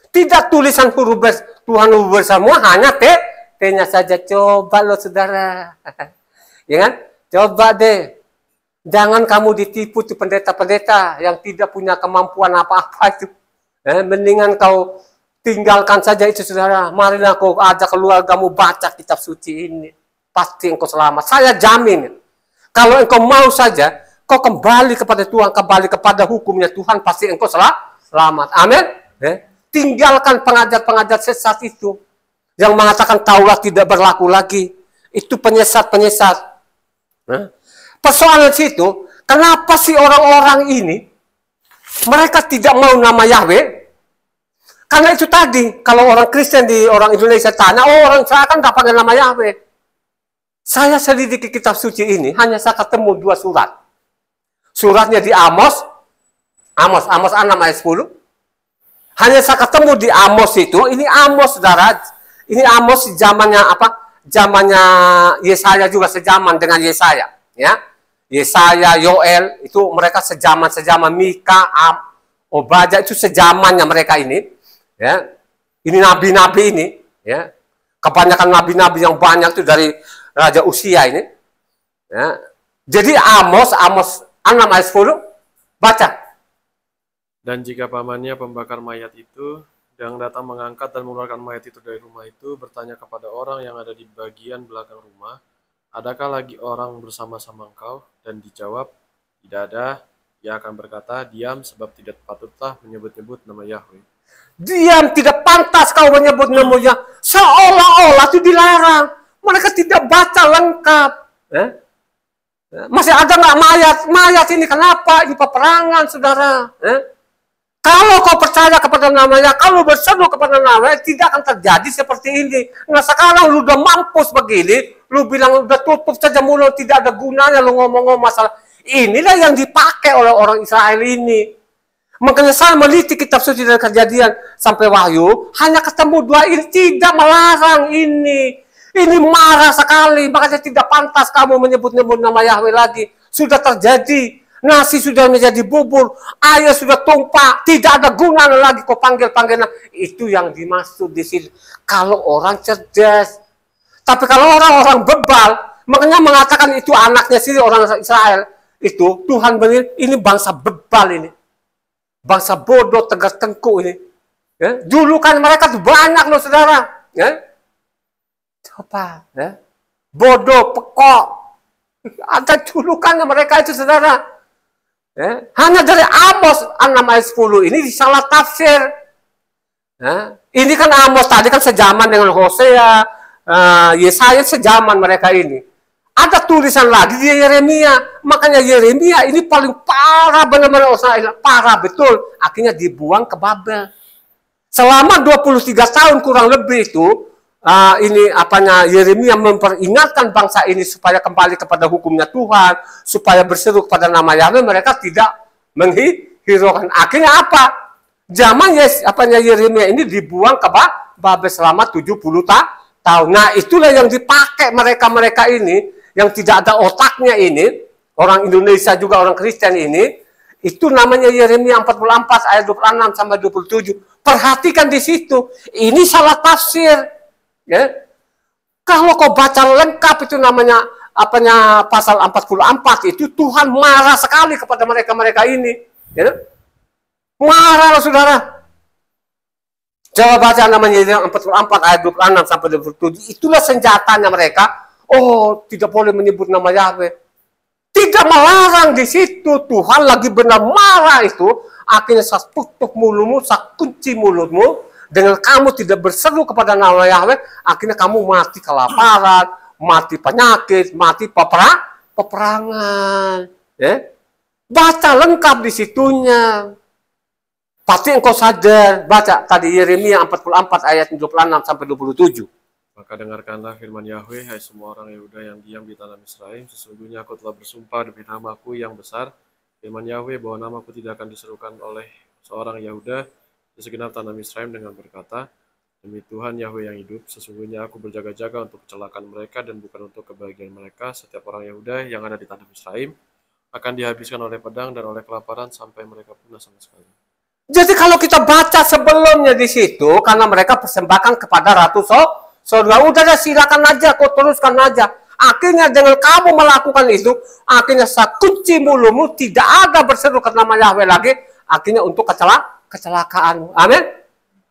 Tidak tulisan huruf Tuhan huruf besar semua, hanya T-nya saja. Coba lo saudara. Ya kan? Coba deh. Jangan kamu ditipu tuh pendeta-pendeta yang tidak punya kemampuan apa-apa itu. Mendingan kau tinggalkan saja itu saudara. Marilah kau ajak keluargamu baca kitab suci ini. Pasti engkau selamat. Saya jamin. Kalau engkau mau saja, kau kembali kepada Tuhan, kembali kepada hukumnya Tuhan, pasti engkau selamat. Amin. Tinggalkan pengajar-pengajar sesat itu. Yang mengatakan Taurat tidak berlaku lagi. Itu penyesat-penyesat. Persoalan situ, kenapa sih orang-orang ini mereka tidak mau nama Yahweh? Karena itu tadi, kalau orang Kristen di orang Indonesia tanya, orang saya kan tidak pakai nama Yahweh. Saya selidiki kitab suci ini, hanya saya ketemu 2 surat. Suratnya di Amos 6 ayat 10. Hanya saya ketemu di Amos itu, ini Amos saudara, ini Amos zamannya apa? Zamannya Yesaya juga sejaman dengan Yesaya, ya. Yesaya, Yoel, itu mereka sejaman Mika, Obadya itu sejamannya mereka ini, ya. Ini nabi-nabi ini, ya. Kebanyakan nabi-nabi yang banyak itu dari Raja Usia ini, ya. Jadi Amos 6 ayat 10, baca. Dan jika pamannya pembakar mayat itu, yang datang mengangkat dan mengeluarkan mayat itu dari rumah itu, bertanya kepada orang yang ada di bagian belakang rumah, adakah lagi orang bersama-sama engkau? Dan dijawab, tidak ada. Ia akan berkata, diam, sebab tidak patutlah menyebut-nyebut nama Yahweh. Diam, tidak pantas kau menyebut namanya. Seolah-olah itu dilarang. Mereka tidak baca lengkap. Masih ada nggak mayat? Mayat ini kenapa? Ini peperangan, saudara. Kalau kau percaya kepada namanya, kalau berseru kepada namanya, tidak akan terjadi seperti ini. Nah sekarang lu udah mampus begini, lu bilang udah tutup saja mulut, tidak ada gunanya lu ngomong-ngomong masalah. Inilah yang dipakai oleh orang Israel ini. Makanya saya meliti kitab suci dari Kejadian sampai Wahyu, hanya ketemu 2 ini, tidak melarang ini. Ini marah sekali, makanya tidak pantas kamu menyebut-nyebut nama Yahweh lagi. Sudah terjadi. Nasi sudah menjadi bubur, air sudah tumpah, tidak ada gunanya lagi kau panggil-panggil. Itu yang dimaksud di sini. Kalau orang cerdas. Tapi kalau orang-orang bebal, Makanya mengatakan itu anaknya sendiri orang Israel. Itu Tuhan benar, ini bangsa bebal ini. Bangsa bodoh, tegas tengkuk ini. Ya, dulu kan mereka tuh banyak loh saudara. Ya. Coba, ya. Bodoh, pekok. Ada julukannya mereka itu saudara. Ya. Hanya dari Amos 6 ayat 10 ini disalah tafsir. Ya. Ini kan Amos tadi kan sejaman dengan Hosea, Yesaya sejaman mereka ini. Ada tulisan lagi di Yeremia. Makanya Yeremia ini paling parah benar-benar, parah betul. Akhirnya dibuang ke Babel. Selama 23 tahun kurang lebih itu, Yeremia memperingatkan bangsa ini supaya kembali kepada hukumnya Tuhan, supaya berseru kepada nama Yahweh, mereka tidak menghiraukan. Akhirnya apa? Zaman Yeremia ini dibuang ke Babel selama 70 tahun. Nah, itulah yang dipakai mereka-mereka ini, yang tidak ada otaknya ini, orang Indonesia juga orang Kristen ini, itu namanya Yeremia 44 ayat 26 sampai 27. Perhatikan di situ, ini salah tafsir. Ya. Kalau kau baca lengkap itu namanya pasal 44 itu Tuhan marah sekali kepada mereka-mereka ini. Ya. Marah saudara. Coba baca namanya Yeremia 44 ayat 26 sampai 27. Itulah senjatanya mereka. Oh, tidak boleh menyebut nama Yahweh. Tidak melarang di situ. Tuhan lagi benar marah itu. Akhirnya saya tutup mulutmu, saya kunci mulutmu. Dengan kamu tidak berseru kepada nama Yahweh, akhirnya kamu mati kelaparan, mati penyakit, mati peperangan. Ya? Baca lengkap di situnya. Pasti engkau sadar. Baca tadi Yeremia 44 ayat 26 sampai 27. Maka dengarkanlah firman Yahweh, hai semua orang Yehuda yang diam di tanah Misraim, sesungguhnya aku telah bersumpah demi namaku yang besar, firman Yahweh, bahwa namaku tidak akan diserukan oleh seorang Yehuda di segenap tanah Misraim dengan berkata, demi Tuhan Yahweh yang hidup, sesungguhnya aku berjaga-jaga untuk kecelakaan mereka dan bukan untuk kebahagiaan mereka. Setiap orang Yehuda yang ada di tanah Misraim akan dihabiskan oleh pedang dan oleh kelaparan sampai mereka punah sama sekali. Jadi kalau kita baca sebelumnya di situ, karena mereka persembahkan kepada Ratu Sorga, udah silakan aja, kau teruskan aja. Akhirnya dengan kamu melakukan itu, akhirnya saya kunci mulutmu, tidak ada berseru ke nama Yahweh lagi. Akhirnya untuk kecelakaan. Amin.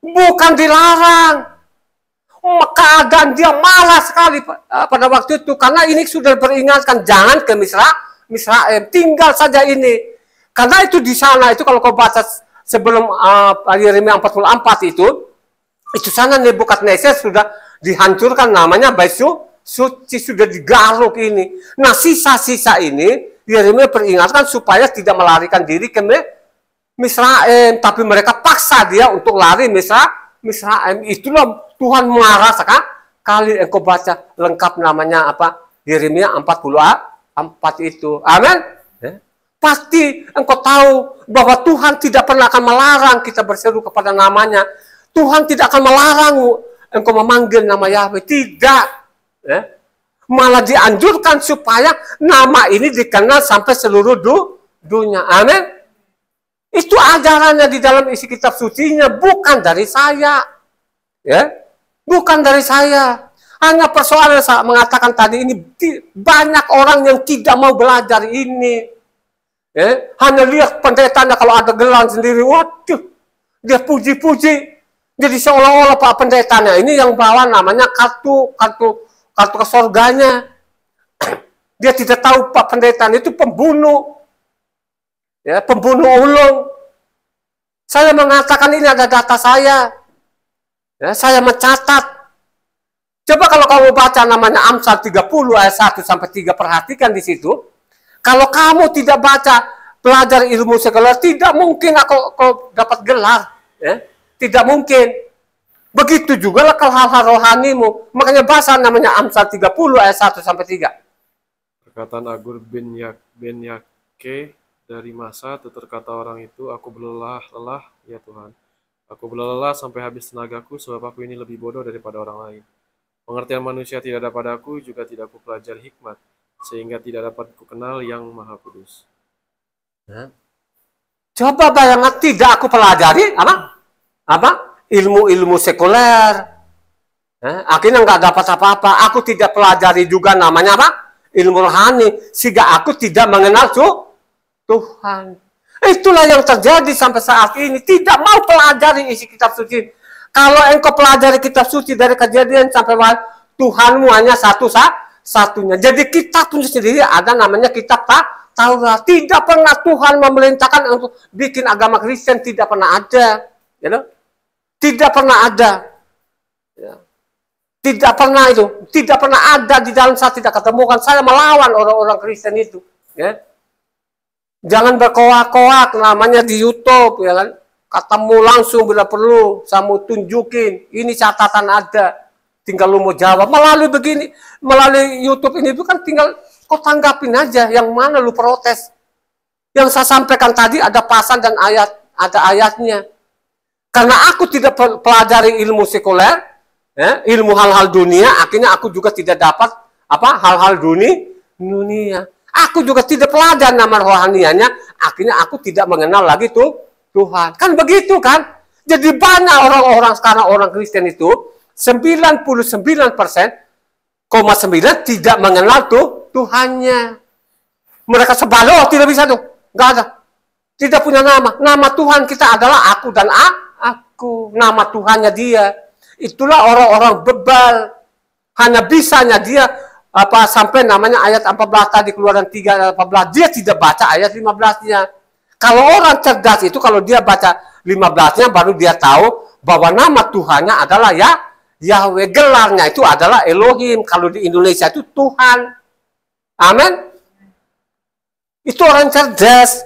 Bukan dilarang. Keadaan dia marah sekali pada waktu itu, karena ini sudah peringatkan jangan ke Misraim, tinggal saja ini. Karena itu di sana itu kalau kau baca sebelum Yeremia 44 itu sana Nebukadnezar sudah dihancurkan, namanya Bait Suci sudah digaruk ini. Nah, sisa-sisa ini Yeremia peringatkan supaya tidak melarikan diri ke Misraim, tapi mereka paksa dia untuk lari Misraim. Itulah Tuhan marah sekali. Engkau baca lengkap namanya Yeremia 44 itu. Amin. Pasti engkau tahu bahwa Tuhan tidak pernah akan melarang kita berseru kepada namanya. Tuhan tidak akan melarang engkau memanggil nama Yahweh. Tidak. Ya. Malah dianjurkan supaya nama ini dikenal sampai seluruh dunia. Amin. Itu ajarannya di dalam isi kitab sucinya. Bukan dari saya. Ya. Bukan dari saya. Hanya persoalan saya mengatakan tadi ini, banyak orang yang tidak mau belajar ini. Ya. Hanya lihat pendetanya kalau ada gelang sendiri. Waduh. Dia puji-puji. Jadi seolah-olah Pak Pendetanya ini yang bawa namanya kartu ke surganya. Dia tidak tahu Pak Pendetanya itu pembunuh. Ya, pembunuh ulung. Saya mengatakan ini ada data saya. Ya, saya mencatat. Coba kalau kamu baca namanya Amsal 30 ayat 1 sampai 3, perhatikan di situ. Kalau kamu tidak baca belajar ilmu sekuler, tidak mungkin kau dapat gelar. Ya. Tidak mungkin. Begitu juga lah kalau hal-hal rohanimu. Makanya bahasa namanya Amsal 30 ayat 1 sampai 3. Perkataan Agur bin Yake dari Masa, tutur kata orang itu, aku berlelah, ya Tuhan. Aku berlelah sampai habis tenagaku, sebab aku ini lebih bodoh daripada orang lain. Pengertian manusia tidak ada padaku, juga tidak aku pelajari hikmat, sehingga tidak dapat kukenal yang Maha Kudus. Coba bayangkan, tidak aku pelajari ilmu-ilmu sekuler. Akhirnya nggak dapat apa-apa. Aku tidak pelajari juga namanya apa? Ilmu rohani. Sehingga aku tidak mengenal Tuhan. Itulah yang terjadi sampai saat ini. Tidak mau pelajari isi kitab suci. Kalau engkau pelajari kitab suci dari Kejadian sampai Tuhanmu hanya satunya. Jadi kitab pun sendiri ada namanya kitab Taurat. Tidak pernah Tuhan memerintahkan untuk bikin agama Kristen, tidak pernah ada. Ya, tidak pernah ada. Ya. Tidak pernah itu. Tidak pernah ada di dalam saya tidak ketemukan. Saya melawan orang-orang Kristen itu. Ya. Jangan berkoak-koak namanya di YouTube. Ya kan? Ketemu langsung bila perlu. Saya mau tunjukin. Ini catatan ada. Tinggal lu mau jawab. Melalui begini. Melalui YouTube ini bukan tinggal kau tanggapin aja. Yang mana lu protes. Yang saya sampaikan tadi ada pasal dan ayat. Ada ayatnya. Karena aku tidak pelajari ilmu sekuler. Ya, ilmu hal-hal dunia. Akhirnya aku juga tidak dapat hal-hal dunia. Aku juga tidak pelajari nama rohanianya. Akhirnya aku tidak mengenal lagi Tuhan. Kan begitu kan? Jadi banyak orang-orang sekarang orang Kristen itu 99,9% tidak mengenal Tuhannya. Mereka sebalo tidak bisa tuh. Nggak ada. Tidak punya nama. Nama Tuhan kita adalah aku dan aku. Nama Tuhannya dia. Itulah orang-orang bebal. Hanya bisanya dia sampai namanya ayat 14 tadi Keluaran 3 ayat 14. Dia tidak baca ayat 15-nya. Kalau orang cerdas itu kalau dia baca 15-nya baru dia tahu bahwa nama Tuhannya adalah Yahweh, gelarnya itu adalah Elohim. Kalau di Indonesia itu Tuhan. Amin. Itu orang cerdas.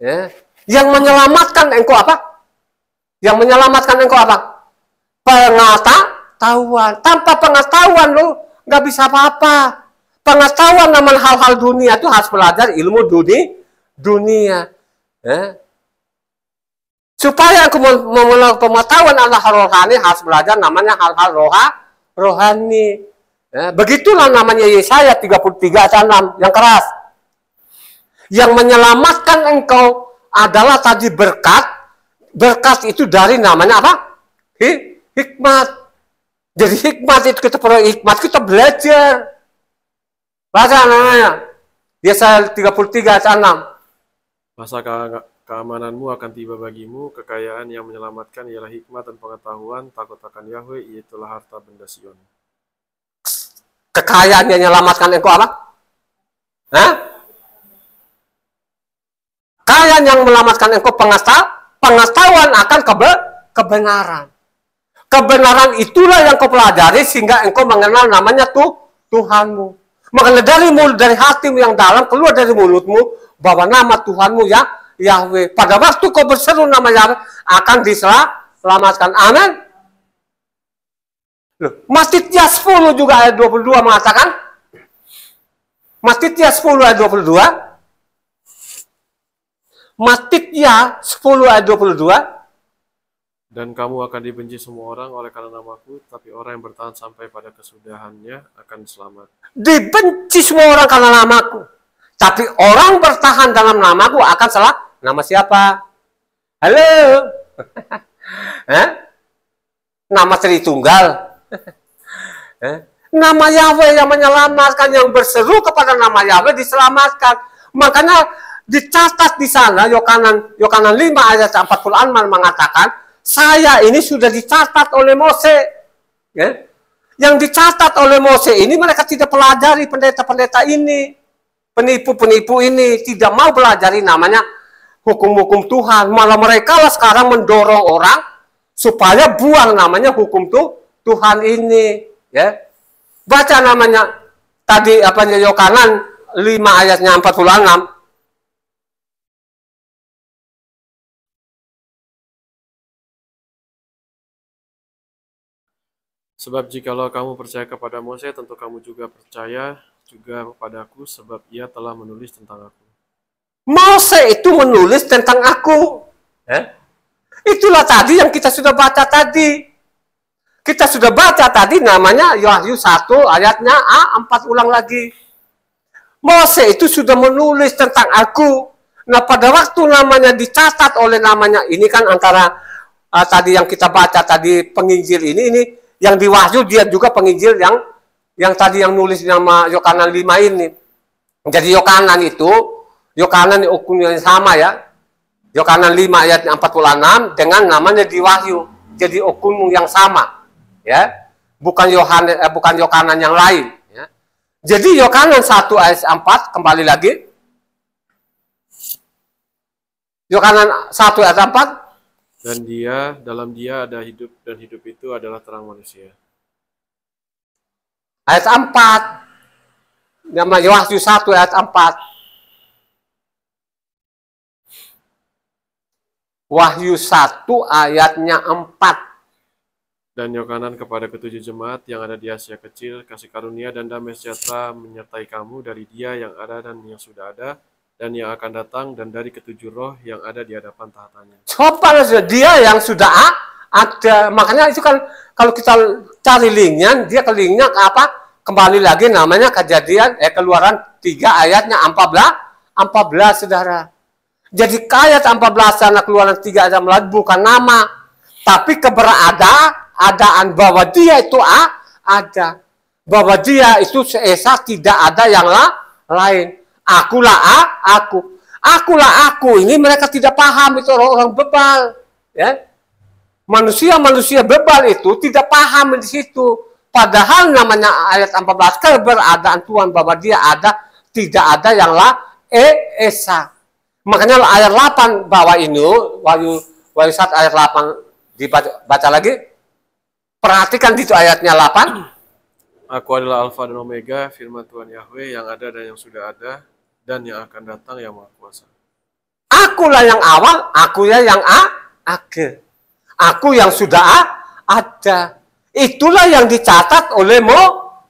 Ya. Yang menyelamatkan engkau apa? Yang menyelamatkan engkau apa? Pengetahuan. Tanpa pengetahuan lu nggak bisa apa-apa. Pengetahuan nama hal-hal dunia itu harus belajar ilmu dunia. Ya. Supaya aku memulai pengetahuan Allah rohani harus belajar namanya hal-hal rohani. Ya, begitulah namanya Yesaya 33 ayat 6 yang keras. Yang menyelamatkan engkau adalah tadi berkat. Berkat itu dari namanya apa? Hikmat. Jadi hikmat itu kita perlu hikmat, kita belajar. Baca namanya. Yesaya 33 ayat 6. Masa keamananmu akan tiba bagimu, kekayaan yang menyelamatkan ialah hikmat dan pengetahuan, takut akan Yahweh, itulah harta benda Sion. Kekayaan yang menyelamatkan engkau apa? Kekayaan yang menyelamatkan engkau pengetahuan akan kebenaran. Kebenaran itulah yang kau pelajari sehingga engkau mengenal namanya Tuhanmu. Maka dari hatimu yang dalam keluar dari mulutmu bahwa nama Tuhanmu Yahweh. Pada waktu kau berseru nama Yahweh akan diselamatkan. Amin. Matitia 10 juga ayat 22 mengatakan. Matitia 10 ayat 22. Matitia 10 ayat 22. Dan kamu akan dibenci semua orang oleh karena namaku, tapi orang yang bertahan sampai pada kesudahannya akan selamat. Dibenci semua orang karena namaku. Tapi orang bertahan dalam namaku akan selamat. Nama siapa? Halo? Nama Tritunggal? Nama Yahweh yang menyelamatkan, yang berseru kepada nama Yahweh diselamatkan. Makanya dicatat di sana, Yohanan 5 ayat 46 mengatakan, saya ini sudah dicatat oleh Mose. Ya. Yang dicatat oleh Mose ini mereka tidak pelajari pendeta-pendeta ini. Penipu-penipu ini tidak mau pelajari namanya hukum-hukum Tuhan. Malah mereka lah sekarang mendorong orang supaya buang namanya hukum Tuhan ini. Ya. Baca namanya tadi Yohanan 5 ayatnya 46. Sebab jikalau kamu percaya kepada Mose, tentu kamu juga percaya juga kepadaku, sebab ia telah menulis tentang aku. Mose itu menulis tentang aku. Itulah tadi yang kita sudah baca tadi. Kita sudah baca tadi namanya Wahyu 1 ayatnya 4 ulang lagi. Mose itu sudah menulis tentang aku. Nah pada waktu namanya dicatat oleh namanya ini kan antara tadi yang kita baca tadi penginjil ini yang di Wahyu dia juga penginjil yang tadi yang nulis nama Yohanan 5 ini. Jadi Yohanan itu, Yohanan hukumnya sama ya. Yohanan 5 ayat 46 dengan namanya di Wahyu. Jadi hukum yang sama. Ya. Bukan Yohanan yang lain. Ya. Jadi Yohanan 1 ayat 4, kembali lagi. Yohanan 1 ayat 4. Dan dalam dia ada hidup, dan hidup itu adalah terang manusia. Ayat 4. Nama Wahyu 1 ayat 4. Wahyu 1 ayatnya 4. Dan Yohanan kepada ketujuh jemaat yang ada di Asia Kecil, kasih karunia dan damai sejahtera menyertai kamu dari dia yang ada dan yang sudah ada, dan yang akan datang, dan dari ketujuh roh yang ada di hadapan tahatannya. Coba dia yang sudah ada. Makanya itu kan kalau kita cari linknya, dia ke linknya apa? Kembali lagi namanya Kejadian Keluaran 3 ayatnya 14 saudara. Jadi ayat 14 anak Keluaran 3 ayat 14 bukan nama, tapi keberadaan bahwa dia itu ada. Bahwa dia itu seesa, tidak ada yang lain. Akulah aku. Ini mereka tidak paham, itu orang-orang bebal. Ya. Manusia bebal itu tidak paham di situ. Padahal namanya ayat 14 keberadaan Tuhan bahwa dia ada, tidak ada yang esa. Makanya ayat 8 bawah ini, Wahyu 1 ayat 8 dibaca lagi. Perhatikan di ayatnya 8. Aku adalah Alfa dan Omega, firman Tuhan Yahweh yang ada dan yang sudah ada, dan yang akan datang yang Maha Kuasa. Akulah yang awal, akulah yang akhir. Aku yang sudah ada. Itulah yang dicatat oleh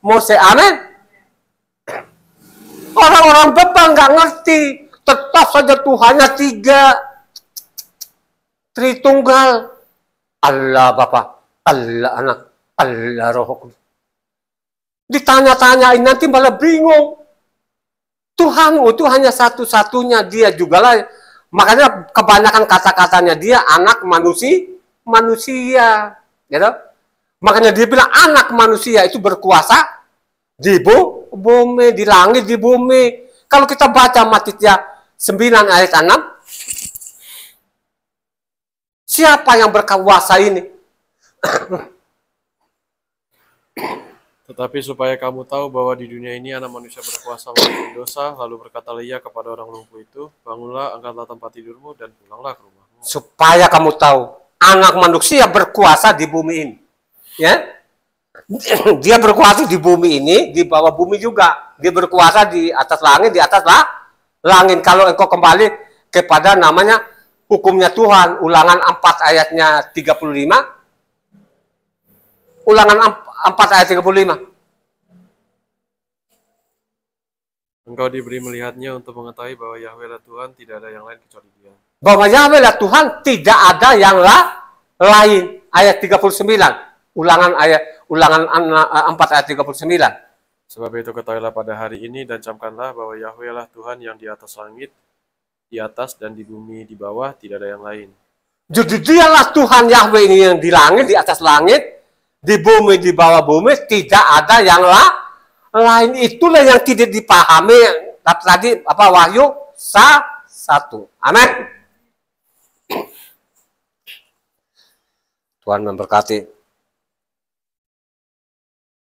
Mose. Amin. Orang-orang bebal nggak ngerti. Tetap saja Tuhannya 3. Tritunggal. Allah Bapa, Allah Anak, Allah Roh Kudus. Ditanya-tanyain nanti malah bingung. Tuhan itu hanya satu-satunya, dia juga lah. Makanya kebanyakan kata-katanya dia anak manusia. Gitu? Makanya dia bilang anak manusia itu berkuasa di bumi, di langit, di bumi. Kalau kita baca Matius 9 ayat 6, siapa yang berkuasa ini? Tetapi supaya kamu tahu bahwa di dunia ini anak manusia berkuasa melakukan dosa, lalu berkatalah ia kepada orang lumpuh itu, bangunlah, angkatlah tempat tidurmu, dan pulanglah ke rumahmu. Supaya kamu tahu, anak manusia berkuasa di bumi ini. Ya, dia berkuasa di bumi ini, di bawah bumi juga. Dia berkuasa di atas langit, di atas langit. Kalau engkau kembali kepada namanya hukumnya Tuhan, Ulangan 4 ayatnya 35. Ulangan 4 ayat 35. Engkau diberi melihatnya untuk mengetahui bahwa Yahweh lah Tuhan, tidak ada yang lain kecuali Dia. Bahwa Yahweh lah Tuhan, tidak ada yang lain. Ayat 39. Ulangan 4 ayat 39. Sebab itu ketahuilah pada hari ini dan camkanlah bahwa Yahweh lah Tuhan yang di atas langit, di atas dan di bumi di bawah, tidak ada yang lain. Jadi dialah Tuhan Yahweh ini yang di langit, di atas langit, di bumi, di bawah bumi, tidak ada yang lain. Itulah yang tidak dipahami tadi Wahyu 1. Amin. Tuhan memberkati.